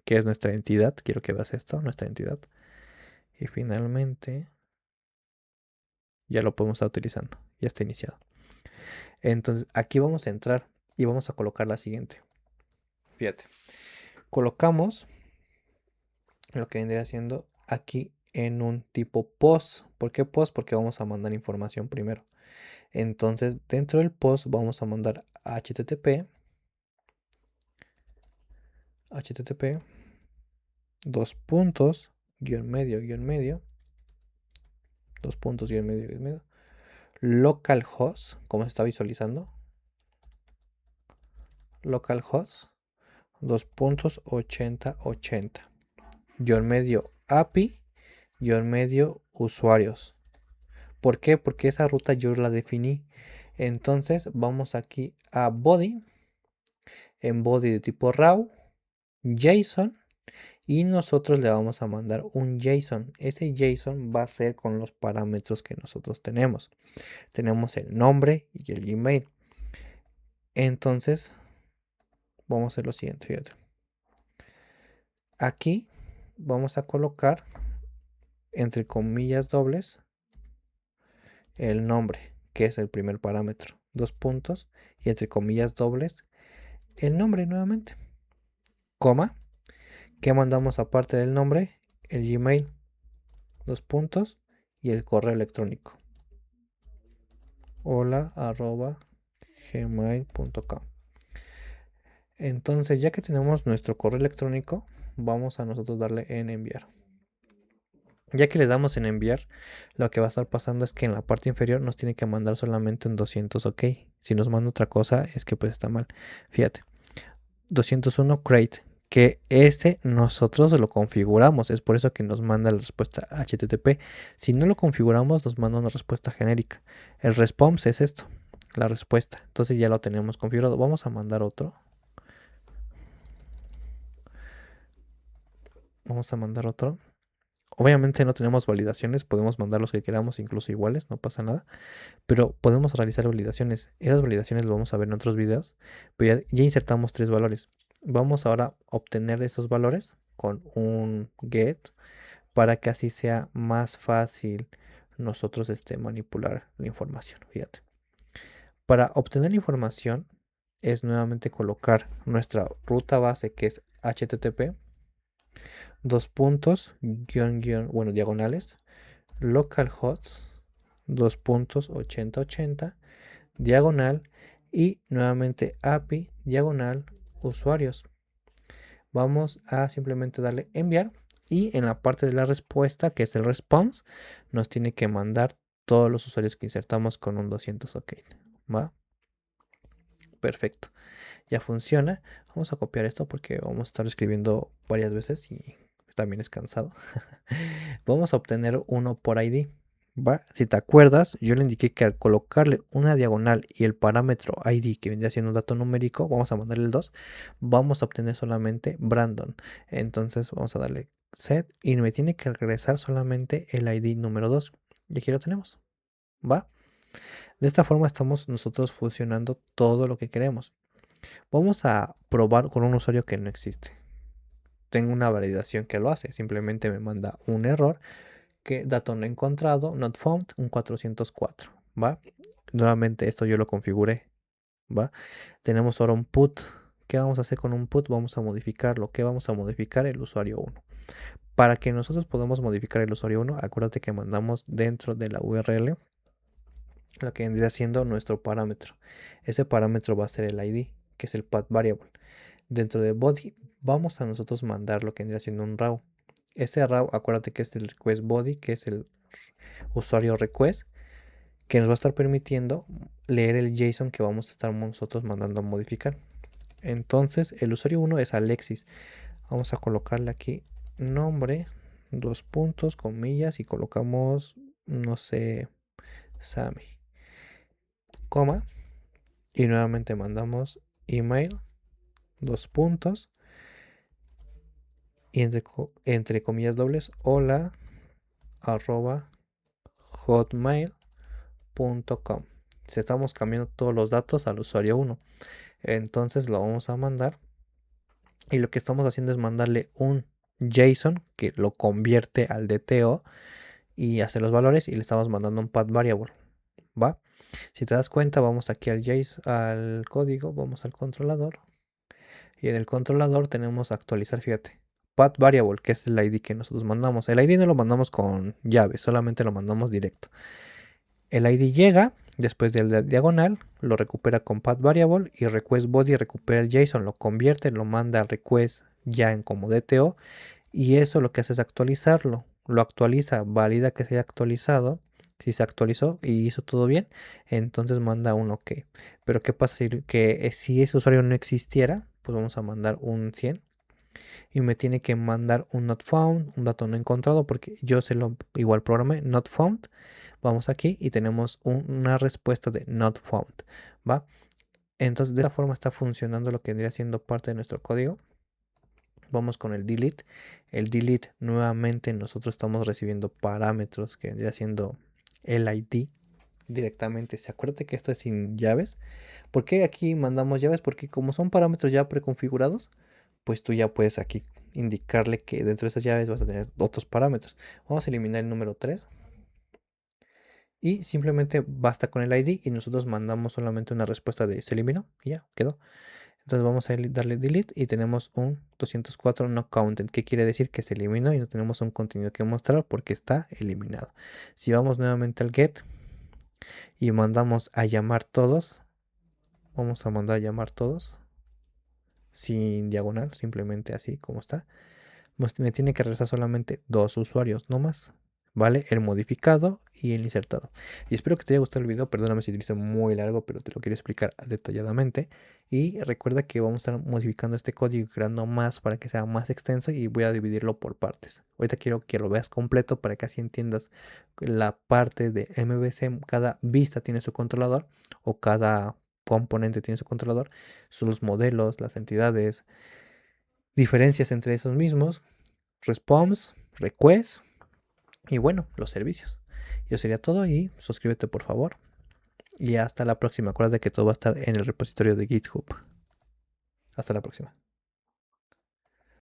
que es nuestra entidad. Quiero que veas esto, nuestra entidad. Y finalmente, ya lo podemos estar utilizando. Ya está iniciado. Entonces, aquí vamos a entrar y vamos a colocar la siguiente. Fíjate. Colocamos lo que vendría siendo aquí en un tipo post. ¿Por qué post? Porque vamos a mandar información primero. Entonces, dentro del post vamos a mandar http dos puntos guión medio dos puntos guión medio localhost, como se está visualizando, localhost 2.8080 guión medio API guión medio usuarios. ¿Por qué? Porque esa ruta yo la definí. Entonces vamos aquí a body, en body de tipo raw, JSON, y nosotros le vamos a mandar un JSON. Ese JSON va a ser con los parámetros que nosotros tenemos. Tenemos el nombre y el Gmail. Entonces vamos a hacer lo siguiente, fíjate. Aquí vamos a colocar entre comillas dobles el nombre, que es el primer parámetro, dos puntos, y entre comillas dobles el nombre nuevamente, coma, que mandamos aparte del nombre, el Gmail, dos puntos, y el correo electrónico, hola@gmail.com. Entonces, ya que tenemos nuestro correo electrónico, vamos a nosotros darle en enviar. Ya que le damos en enviar, lo que va a estar pasando es que en la parte inferior nos tiene que mandar solamente un 200 OK. Si nos manda otra cosa es que pues está mal. Fíjate, 201 create, que ese nosotros lo configuramos, es por eso que nos manda la respuesta HTTP. Si no lo configuramos nos manda una respuesta genérica. El response es esto, la respuesta. Entonces ya lo tenemos configurado. Vamos a mandar otro. Vamos a mandar otro. Obviamente no tenemos validaciones, podemos mandar los que queramos, incluso iguales, no pasa nada. Pero podemos realizar validaciones. Esas validaciones lo vamos a ver en otros videos. Pero ya insertamos 3 valores. Vamos ahora a obtener esos valores con un get para que así sea más fácil nosotros manipular la información. Fíjate. Para obtener la información es nuevamente colocar nuestra ruta base, que es HTTP, dos puntos, bueno, diagonales, localhost, dos puntos, 8080, diagonal, y nuevamente API, diagonal, usuarios. Vamos a simplemente darle enviar, y en la parte de la respuesta, que es el response, nos tiene que mandar todos los usuarios que insertamos con un 200 OK. ¿Va? Perfecto. Ya funciona. Vamos a copiar esto porque vamos a estar escribiendo varias veces y también es cansado. Vamos a obtener uno por ID. ¿Va? Si te acuerdas, yo le indiqué que al colocarle una diagonal y el parámetro ID, que vendría siendo un dato numérico, vamos a mandarle el 2, vamos a obtener solamente Brandon. Entonces vamos a darle set y me tiene que regresar solamente el ID número 2. Y aquí lo tenemos. ¿Va? De esta forma estamos nosotros fusionando todo lo que queremos. Vamos a probar con un usuario que no existe. Tengo una validación que lo hace. Simplemente me manda un error, que dato no encontrado, not found, un 404. ¿Va? Nuevamente esto yo lo configuré. ¿Va? Tenemos ahora un put. ¿Qué vamos a hacer con un put? Vamos a modificarlo. ¿Qué vamos a modificar? El usuario 1. Para que nosotros podamos modificar el usuario 1, acuérdate que mandamos dentro de la URL lo que vendría siendo nuestro parámetro. Ese parámetro va a ser el ID, que es el path variable. Dentro de body vamos a nosotros mandar lo que vendría siendo un raw. Este raw, acuérdate que es el request body, que es el usuario request, que nos va a estar permitiendo leer el JSON que vamos a estar nosotros mandando a modificar. Entonces el usuario 1 es Alexis. Vamos a colocarle aquí nombre, dos puntos, comillas, y colocamos, no sé, Sammy, coma, y nuevamente mandamos email, dos puntos, y entre comillas dobles, hola arroba hotmail.com. Si estamos cambiando todos los datos al usuario 1, entonces lo vamos a mandar, y lo que estamos haciendo es mandarle un JSON que lo convierte al DTO y hace los valores, y le estamos mandando un path variable. ¿Va? Si te das cuenta, vamos aquí al JSON, al código, vamos al controlador, y en el controlador tenemos actualizar, fíjate, path variable, que es el ID que nosotros mandamos. El ID no lo mandamos con llave, solamente lo mandamos directo. El ID llega después del diagonal, lo recupera con path variable, y request body recupera el JSON, lo convierte, lo manda a request ya en como DTO, y eso lo que hace es actualizarlo. Lo actualiza, valida que se haya actualizado. Si se actualizó y hizo todo bien, entonces manda un OK. Pero ¿qué pasa si ese usuario no existiera? Pues vamos a mandar un 100, y me tiene que mandar un not found, un dato no encontrado, porque yo se lo igual programé, not found. Vamos aquí y tenemos una respuesta de not found. ¿Va? Entonces de esta forma está funcionando lo que vendría siendo parte de nuestro código. Vamos con el delete. El delete, nuevamente nosotros estamos recibiendo parámetros que vendría siendo el ID directamente. ¿Se acuerda que esto es sin llaves? ¿Por qué aquí mandamos llaves? Porque como son parámetros ya preconfigurados, pues tú ya puedes aquí indicarle que dentro de esas llaves vas a tener otros parámetros. Vamos a eliminar el número 3. Y simplemente basta con el ID y nosotros mandamos solamente una respuesta de se eliminó y ya quedó. Entonces vamos a darle delete y tenemos un 204 no counted, que quiere decir que se eliminó y no tenemos un contenido que mostrar porque está eliminado. Si vamos nuevamente al get y mandamos a llamar todos, vamos a mandar a llamar todos sin diagonal, simplemente así como está. me tiene que regresar solamente 2 usuarios, no más. ¿Vale? El modificado y el insertado. Y espero que te haya gustado el video. Perdóname si lo hice muy largo, pero te lo quiero explicar detalladamente. Y recuerda que vamos a estar modificando este código y creando más para que sea más extenso y voy a dividirlo por partes. Ahorita quiero que lo veas completo para que así entiendas la parte de MVC. Cada vista tiene su controlador o cada componente tiene su controlador. Son los modelos, las entidades, diferencias entre esos mismos, response, request y bueno, los servicios. Eso sería todo y suscríbete por favor. Y hasta la próxima. Acuérdate que todo va a estar en el repositorio de GitHub. Hasta la próxima.